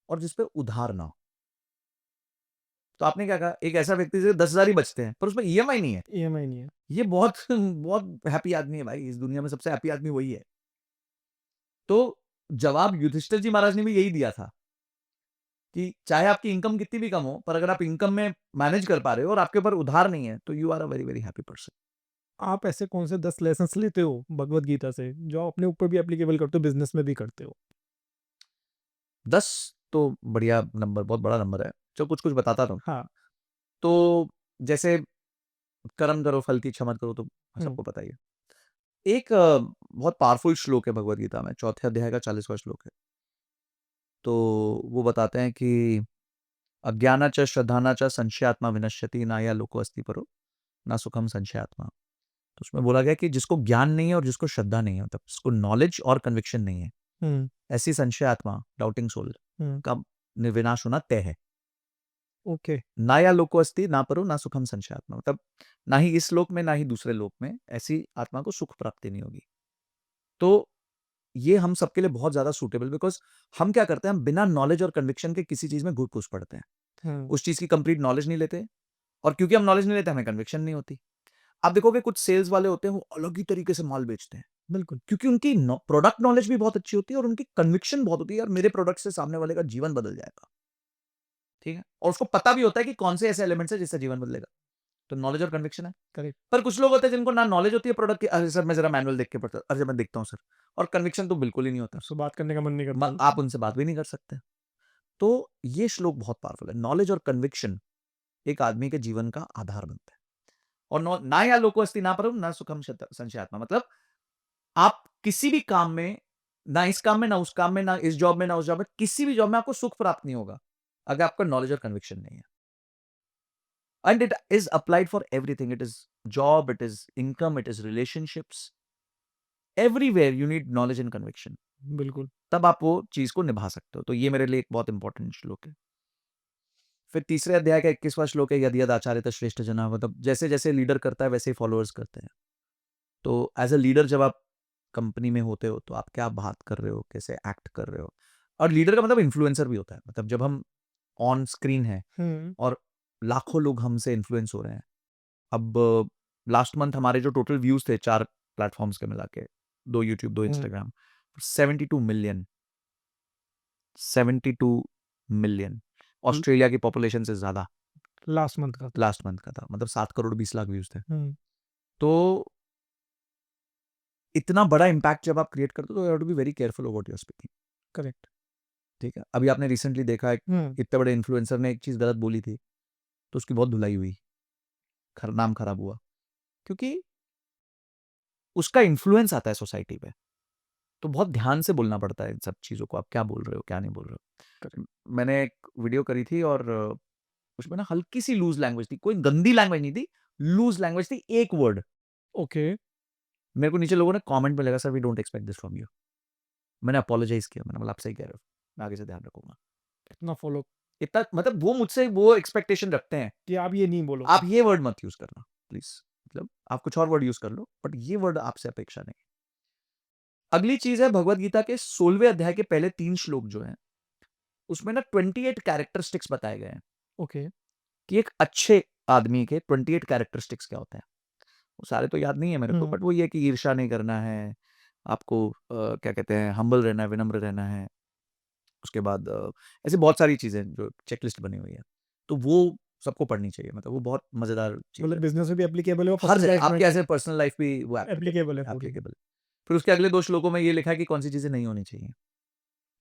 और जिस पे उधार ना हो। तो आपने क्या कहा? एक ऐसा व्यक्ति से 10,000 ही बचते हैं, पर उसमें ईएमआई नहीं है। ईएमआई नहीं है। ये बहुत बहुत हैप्पी आदमी है भाई, इस दुनिया में सबसे हैप्पी आदमी वही है। तो जवाब युधिष्ठिर जी महाराज ने भी यही दिया था कि चाहे आपकी इनकम कितनी भी कम हो, पर अगर आप इनकम में मैनेज कर पा रहे हो और आपके ऊपर उधार नहीं है, तो you are a very, very happy person. आप ऐसे कौन से 10 लेसन्स लेते हो भगवत गीता से, जो आप अपने ऊपर भी एप्लीकेबल करते हो, बिज़नेस में भी करते हो? 10 तो बढ़िया नंबर, बहुत बड़ा नंबर है। चलो कुछ-कुछ बताता रहूँ। हाँ। तो जैसे कर्म करो, फल की इच्छा मत करो, तो हुँ, सबको पता ही है। एक बहुत पावरफुल श्लोक है भगवद गीता में, चौथे अध्याय का 40वां श्लोक है। तो वो बताते हैं कि अज्ञाना च श्रद्धाना च संशयात्मा विनश्यति नाया लोको अस्ति परो ना सुखम संशयात्मा। तो उसमें बोला गया कि जिसको ज्ञान नहीं है और जिसको श्रद्धा नहीं है, मतलब जिसको नॉलेज और कन्विक्शन नहीं है, हुँ, ऐसी संशय आत्मा, डाउटिंग सोल हुँ, का विनाश होना तय है। ओके। ना या लोको अस्ति ना परो ना सुखम संशय आत्मा, मतलब ना ही इस लोक में ना ही दूसरे लोक में ऐसी आत्मा को सुख प्राप्ति नहीं होगी। तो ये हम सबके लिए बहुत ज्यादा सूटेबल, बिकॉज हम क्या करते हैं, हम बिना नॉलेज और कन्विक्शन के किसी चीज में घुस पड़ते हैं, हुँ, उस चीज की कंप्लीट नॉलेज नहीं लेते, और क्योंकि हम नॉलेज नहीं लेते हमें कन्विक्शन नहीं होती। आप देखोगे कुछ सेल्स वाले होते हैं वो अलग ही तरीके से माल बेचते हैं, बिल्कुल। क्योंकि उनकी प्रोडक्ट नॉलेज भी बहुत अच्छी होती है और उनकी कन्विक्शन बहुत होती है, यार मेरे प्रोडक्ट से सामने वाले का जीवन बदल जाएगा। ठीक है, और उसको पता भी होता है कि कौन से ऐसे एलिमेंट्स है जिससे जीवन बदलेगा। तो नॉलेज और कन्विक्शन है। करेक्ट। पर कुछ लोग होते हैं जिनको ना नॉलेज होती है प्रोडक्ट की, अरे सर मैं जरा मैनुअल देख के पढ़ता हूं, अरे मैं देखता हूँ सर, और कन्विक्शन तो बिल्कुल ही नहीं होता। उससे बात करने का मन नहीं करता। आप उनसे बात भी नहीं कर सकते। तो ये श्लोक बहुत पावरफुल है। नॉलेज और कन्विक्शन एक आदमी के जीवन का आधार बनता है। और ना या लोको अस्ति ना परम ना सुखम संशयात्मा, मतलब आप किसी भी काम में, ना इस काम में ना उस काम में, ना इस जॉब में ना उस जॉब में, किसी भी जॉब में आपको सुख प्राप्त नहीं होगा अगर आपका नॉलेज और कन्विक्शन नहीं है। And it is applied for everything, it is job, it is income, it is relationships, everywhere you need knowledge and conviction, बिल्कुल। तब आप वो चीज को निभा सकते हो। तो ये मेरे लिए एक बहुत इंपॉर्टेंट श्लोक है। फिर तीसरे अध्याय का 21वां श्लोक है, यदि यद आचार्य श्रेष्ठ जना, मतलब जैसे जैसे लीडर करता है वैसे ही फॉलोअर्स करते हैं। तो एज अ लीडर जब आप कंपनी में होते हो तो आप क्या बात कर रहे हो, कैसे एक्ट कर रहे हो, और लीडर का मतलब इन्फ्लुएंसर भी होता है। मतलब जब हम ऑन स्क्रीन है हुँ, और लाखों लोग हमसे इन्फ्लुएंस हो रहे हैं। अब लास्ट मंथ हमारे जो टोटल व्यूज थे 4 प्लेटफॉर्म्स के मिला के, 2 यूट्यूब 2 हुँ, इंस्टाग्राम, 72 मिलियन, 72 मिलियन, ल ऑस्ट्रेलिया की पॉपुलेशन से ज्यादा लास्ट मंथ का था। लास्ट मंथ का था, मतलब 7 करोड़ 20 लाख व्यूज थे। हुँ, तो इतना बड़ा इम्पैक्ट जब आप क्रिएट करते हो तो you have to be very careful of what you are speaking. Correct. ठीक है, अभी आपने रिसेंटली देखा है, हुँ, इतने बड़े इन्फ्लुएंसर ने एक चीज गलत बोली थी तो उसकी बहुत धुलाई हुई, नाम खराब हुआ, क्योंकि उसका इन्फ्लुएंस आता है सोसाइटी पे। तो बहुत ध्यान से बोलना पड़ता है इन सब चीजों को, आप क्या बोल रहे हो क्या नहीं बोल रहे हो। मैंने एक वीडियो करी थी और उसमें ना हल्की सी लूज लैंग्वेज थी, कोई गंदी लैंग्वेज नहीं थी, लूज लैंग्वेज थी, एक वर्ड। ओके। मेरे को नीचे लोगों ने कमेंट में लगा, sir we don't expect this from you. मैंने अपोलोजाइज किया, मैंने बोला आप सही कह रहे हो, मैं आगे से ध्यान रखूंगा। इतना फॉलो इतना मतलब वो मुझसे वो एक्सपेक्टेशन रखते हैं, कि आप ये नहीं बोलो। आप ये वर्ड मत यूज करना प्लीज, मतलब आप कुछ और वर्ड यूज कर लो, बट ये वर्ड आपसे अपेक्षा नहीं। अगली चीज है भगवत गीता के 16वें अध्याय के पहले 3 श्लोक जो हैं, उसमें ना 28 कैरेक्टरिस्टिक्स बताए गए हैं ओके। कि एक अच्छे आदमी के 28 कैरेक्टरिस्टिक्स क्या होते हैं। वो सारे तो याद नहीं है मेरे को, हुँ, बट वो ये कि ईर्ष्या नहीं करना है, आपको क्या कहते हैं, हम्बल रहना है, विनम्र रहना है। उसके बाद ऐसी बहुत सारी चीजें जो चेकलिस्ट बनी हुई है, तो वो सबको पढ़नी चाहिए, मतलब वो बहुत मजेदार चीज मतलब है। बिज़नेस में भी एप्लीकेबल है और हर पर्सनल जगह लाइफ में आपके ऐसे पर्सनल लाइफ भी वो एप्लीकेबल है पूरी। एप्लीकेबल। फिर उसके अगले 2 श्लोकों में ये लिखा है कि कौन सी चीजें नहीं होनी चाहिए।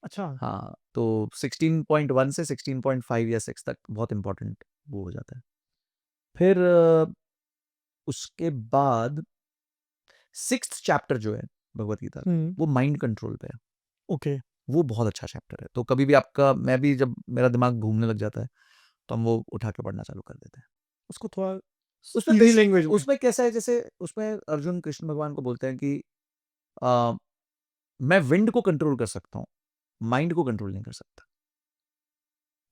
अच्छा। हाँ, तो 16.1 से 16.5 या 6 तक बहुत इंपॉर्टेंट वो हो जाता है। फिर उसके बाद 6th चैप्टर जो है भगवत गीता का, हुँ, वो माइंड कंट्रोल पे है। ओके। वो बहुत अच्छा चैप्टर है। तो कभी भी आपका, मैं भी जब मेरा दिमाग घूमने लग जाता है तो हम वो उठा के पढ़ना चालू कर देते हैं। उसको थोड़ा उसमें इजी लैंग्वेज में उसमें कैसा है, जैसे उसमें अर्जुन कृष्ण भगवान को बोलते हैं कि आ, मैं विंड को कंट्रोल कर सकता हूँ, माइंड को कंट्रोल नहीं कर सकता।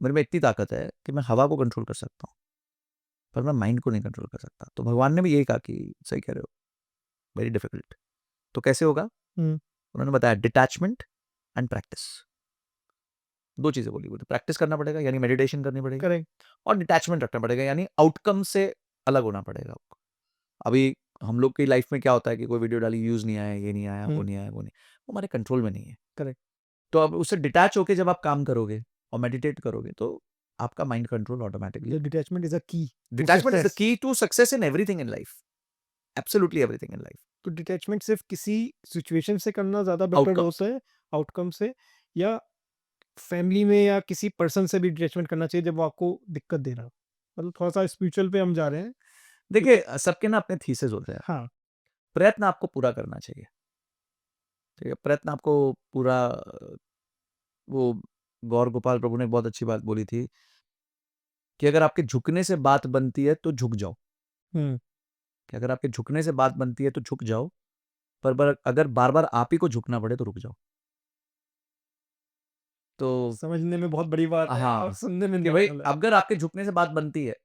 मेरे में इतनी ताकत है कि मैं हवा को कंट्रोल कर सकता हूँ, पर मैं माइंड को नहीं कंट्रोल कर सकता। तो भगवान ने भी यही कहा कि सही कह रहे हो, वेरी डिफिकल्ट। तो कैसे होगा? हम्म, उन्होंने बताया डिटैचमेंट एंड प्रैक्टिस। दो चीजें बोली, बोलते प्रैक्टिस करना पड़ेगा यानी मेडिटेशन करनी पड़ेगी, करेक्ट। और डिटैचमेंट रखना पड़ेगा यानी आउटकम से अलग होना पड़ेगा आपको। अभी हम लोग की लाइफ में क्या होता है कि कोई वीडियो डाली, व्यूज नहीं आया, ये नहीं आया, वो नहीं आया, वो नहीं, वो हमारे कंट्रोल में नहीं है। करेक्ट। तो अब उससे डिटैच होके जब आप काम करोगे और मेडिटेट करोगे तो आपका mind control automatically. Detachment is a key detachment is the key to success in everything in life, absolutely everything in life. तो डिटैचमेंट सिर्फ किसी सिचुएशन से करना ज्यादा बेटर Outcomes. होता है, आउटकम से, या फैमिली में या किसी पर्सन से भी डिटैचमेंट करना चाहिए जब वो आपको दिक्कत दे रहा हो? मतलब थोड़ा सा स्पिरिचुअल पे हम जा रहे हैं। देखिए सबके ना अपने थीसेस होते हैं। हाँ। प्रयत्न आपको पूरा करना चाहिए, ठीक है, प्रयत्न आपको पूरा वो गौर गोपाल प्रभु ने बहुत अच्छी बात बोली थी कि अगर आपके झुकने से बात बनती है तो झुक जाओ। हम्म। कि अगर आपके झुकने से बात बनती है तो झुक जाओ, पर अगर बार बार आप ही को झुकना पड़े तो रुक जाओ। तो समझने में बहुत बड़ी बात है और हाँ, सुनने में कि भाई normal है। अगर आपके झुकने से बात बनती है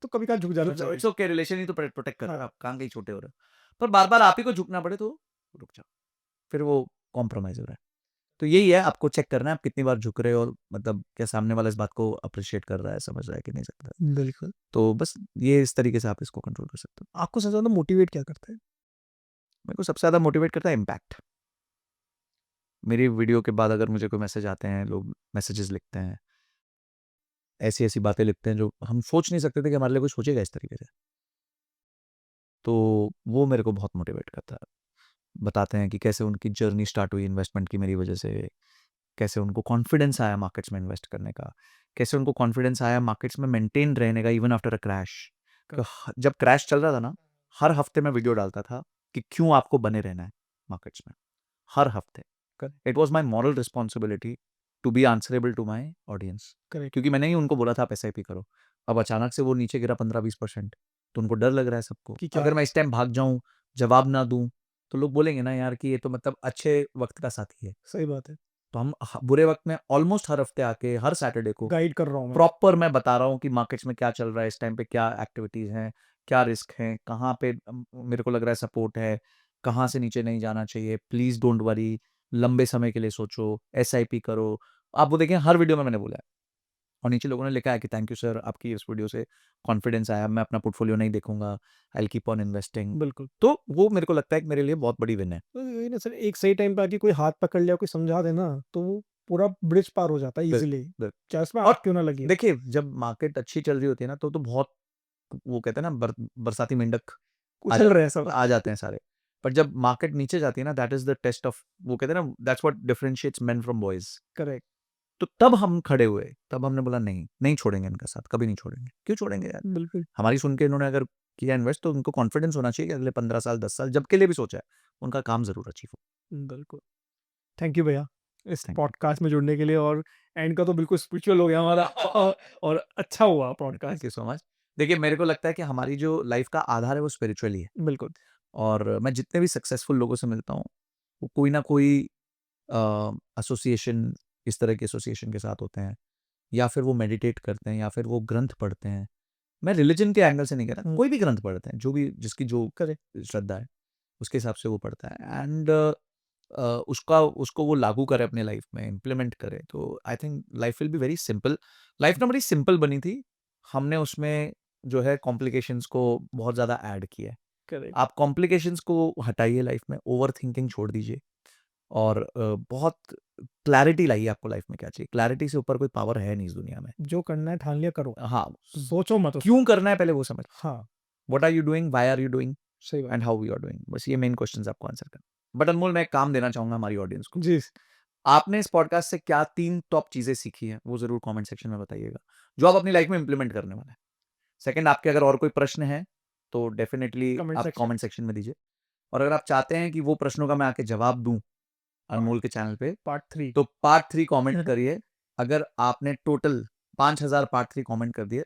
तो कभी कभार झुक जाना तो चाहिए। इट्स ओके, रिलेशन ही तो प्रोटेक्ट कर रहा है, हाँ। आप कहाँ कहीं छोटे हो रहे हो। पर बार बार आप ही को झुकना पड़े तो रुक जाओ, फिर वो कॉम्प्रोमाइज हो रहा है। तो यही है, आपको चेक करना है आप कितनी बार झुक रहे हो, और मतलब क्या सामने वाला इस बात को अप्रिशिएट कर रहा है, समझ रहा है कि नहीं सकता। बिल्कुल। तो बस ये इस तरीके से आप इसको कंट्रोल कर सकते हो। आपको सबसे ज्यादा मोटिवेट क्या करता है? मेरे को सबसे ज्यादा मोटिवेट करता है इम्पैक्ट। मेरी वीडियो के बाद अगर मुझे कोई मैसेज आते हैं, लोग मैसेजेस लिखते हैं, ऐसी ऐसी बातें लिखते हैं जो हम सोच नहीं सकते थे कि हमारे लिए कोई सोचेगा इस तरीके से, तो वो मेरे को बहुत मोटिवेट करता है। बताते हैं कि कैसे उनकी जर्नी स्टार्ट हुई इन्वेस्टमेंट की मेरी वजह से, कैसे उनको कॉन्फिडेंस आया मार्केट्स में इन्वेस्ट करने का, कैसे उनको कॉन्फिडेंस आया मार्केट्स में मेंटेन रहने का इवन आफ्टर अ क्रैश। जब क्रैश चल रहा था ना, हर हफ्ते मैं वीडियो डालता था कि क्यों आपको बने रहना है मार्केट्स में, हर हफ्ते। It was my moral responsibility to be answerable to my audience, correct. क्योंकि मैंने ही उनको बोला था आप SIP करो। अब अचानक से वो नीचे गिरा 15-20%, तो उनको डर लग रहा है सबको कि क्या अगर मैं इस टाइम भाग जाऊं, जवाब ना दूं, तो लोग बोलेंगे ना यार कि ये तो मतलब अच्छे वक्त का साथी है। सही बात है। तो हम बुरे वक्त में ऑलमोस्ट हर हफ्ते आके हर सैटरडे को गाइड कर रहा हूँ मैं। प्रॉपर मैं बता रहा हूँ कि मार्केट्स में क्या चल रहा है, इस टाइम पे क्या एक्टिविटीज हैं, क्या रिस्क हैं, कहाँ पे मेरे को लग रहा है सपोर्ट है, कहाँ से नीचे नहीं जाना चाहिए, प्लीज डोंट वरी, लंबे समय के लिए सोचो, SIP करो। आप वो देखें हर वीडियो में मैंने बोला है, और नीचे लोगों ने लिखा है कि थैंक यू सर, आपकी इस वीडियो से कॉन्फिडेंस आया, मैं अपना पोर्टफोलियो नहीं देखूंगा, I will keep on investing. बिल्कुल। तो वो मेरे को लगता है कि मेरे लिए बहुत बड़ी विन है। तो वही ना सर, एक सही टाइम पे आके कोई हाथ पकड़ लिया, कोई समझा देना, तो वो पूरा ब्रिज पार हो जाता है बिल- इजीली, बिल- चाहे उसमें और आग क्यों ना लगे। देखिए जब मार्केट अच्छी चल रही होती है ना तो बहुत, वो कहते हैं ना बरसाती मेंढक आ, उछल रहे हैं सब। आ जाते हैं सारे। पर जब मार्केट नीचे जाती है ना, that is the test of, वो कहते हैं ना that's what differentiates men from boys. Correct. तो तब हम खड़े हुए, तब हमने बोला नहीं नहीं छोड़ेंगे इनका साथ, कभी नहीं छोड़ेंगे। क्यों छोड़ेंगे यार, बिल्कुल। हमारी सुन के इन्होंने अगर किया इन्वेस्ट तो उनको कॉन्फिडेंस होना चाहिए कि अगले 15 साल 10 साल जब के लिए भी सोचा है उनका काम जरूर अचीव हो। बिल्कुल। थैंक यू भैया इस थैंक यू, पॉडकास्ट में जुड़ने के लिए, और एंड का तो बिल्कुल स्पिरिचुअल हो गया हमारा। और अच्छा हुआ thank podcast. You so much. देखिए मेरे को लगता है कि हमारी जो लाइफ का आधार है वो स्पिरिचुअल ही है। बिल्कुल। और मैं जितने भी सक्सेसफुल लोगों से मिलता हूँ वो कोई ना कोई एसोसिएशन, इस तरह के एसोसिएशन के साथ होते हैं, या फिर वो मेडिटेट करते हैं, या फिर वो ग्रंथ पढ़ते हैं। मैं रिलीजन के एंगल से नहीं कह रहा, कोई भी ग्रंथ पढ़ते हैं, जो भी जिसकी जो करे। श्रद्धा है उसके हिसाब से वो पढ़ता है, एंड उसका उसको वो लागू करे अपने लाइफ में, इम्प्लीमेंट करे, तो I think life will be very simple. Life ना बड़ी सिंपल बनी थी, हमने उसमें जो है कॉम्प्लिकेशंस को बहुत ज़्यादा ऐड किया है। करेक्ट। आप कॉम्प्लिकेशंस को हटाइए लाइफ में, ओवर थिंकिंग छोड़ दीजिए, और बहुत क्लैरिटी लाइए आपको लाइफ में क्या चाहिए। क्लैरिटी से ऊपर कोई पावर है नहीं इस दुनिया में। जो करना है ठान लिया करो, हाँ, सोचो मत क्यों करना है पहले वो समझ, हाँ। What are you doing, why are you doing, सही बात। And how you are doing, बस ये मेन क्वेश्चंस आपको आंसर करना। बट अनमोल, मैं एक काम देना चाहूंगा हमारी ऑडियंस को। जी। आपने इस पॉडकास्ट से क्या 3 टॉप चीजें सीखी हैं वो जरूर कमेंट सेक्शन में बताइएगा, जो आप अपनी लाइफ में इंप्लीमेंट करने वाले हैं। सेकंड, आपके अगर और कोई प्रश्न है तो डेफिनेटली कमेंट आप सेक्शन। कमेंट सेक्शन में दीजिए। और अगर आप चाहते हैं कि वो प्रश्नों का मैं आके जवाब दूं अनमोल के चैनल पे। पार्ट 3 तो पार्ट 3 कमेंट करिए। अगर आपने टोटल 5000 पार्ट 3 कमेंट कर दिए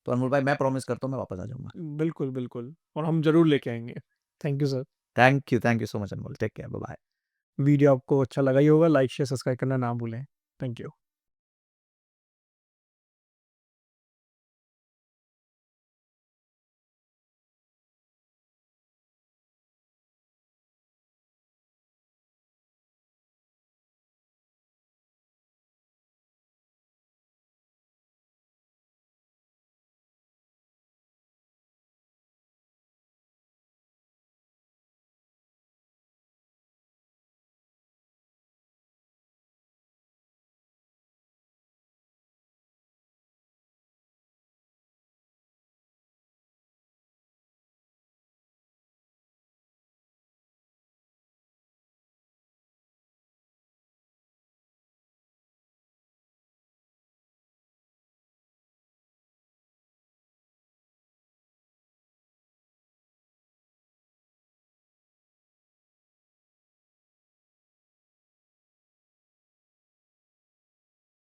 तो अनमोल भाई मैं प्रॉमिस करता हूँ मैं वापस आ जाऊंगा। बिल्कुल बिल्कुल, और हम जरूर लेके आएंगे। Thank you sir. Thank you so much Anmol. Take care, bye bye. Video आपको अच्छा लगा ही होगा, लाइक शेयर सब्सक्राइब करना ना भूलें। Thank you.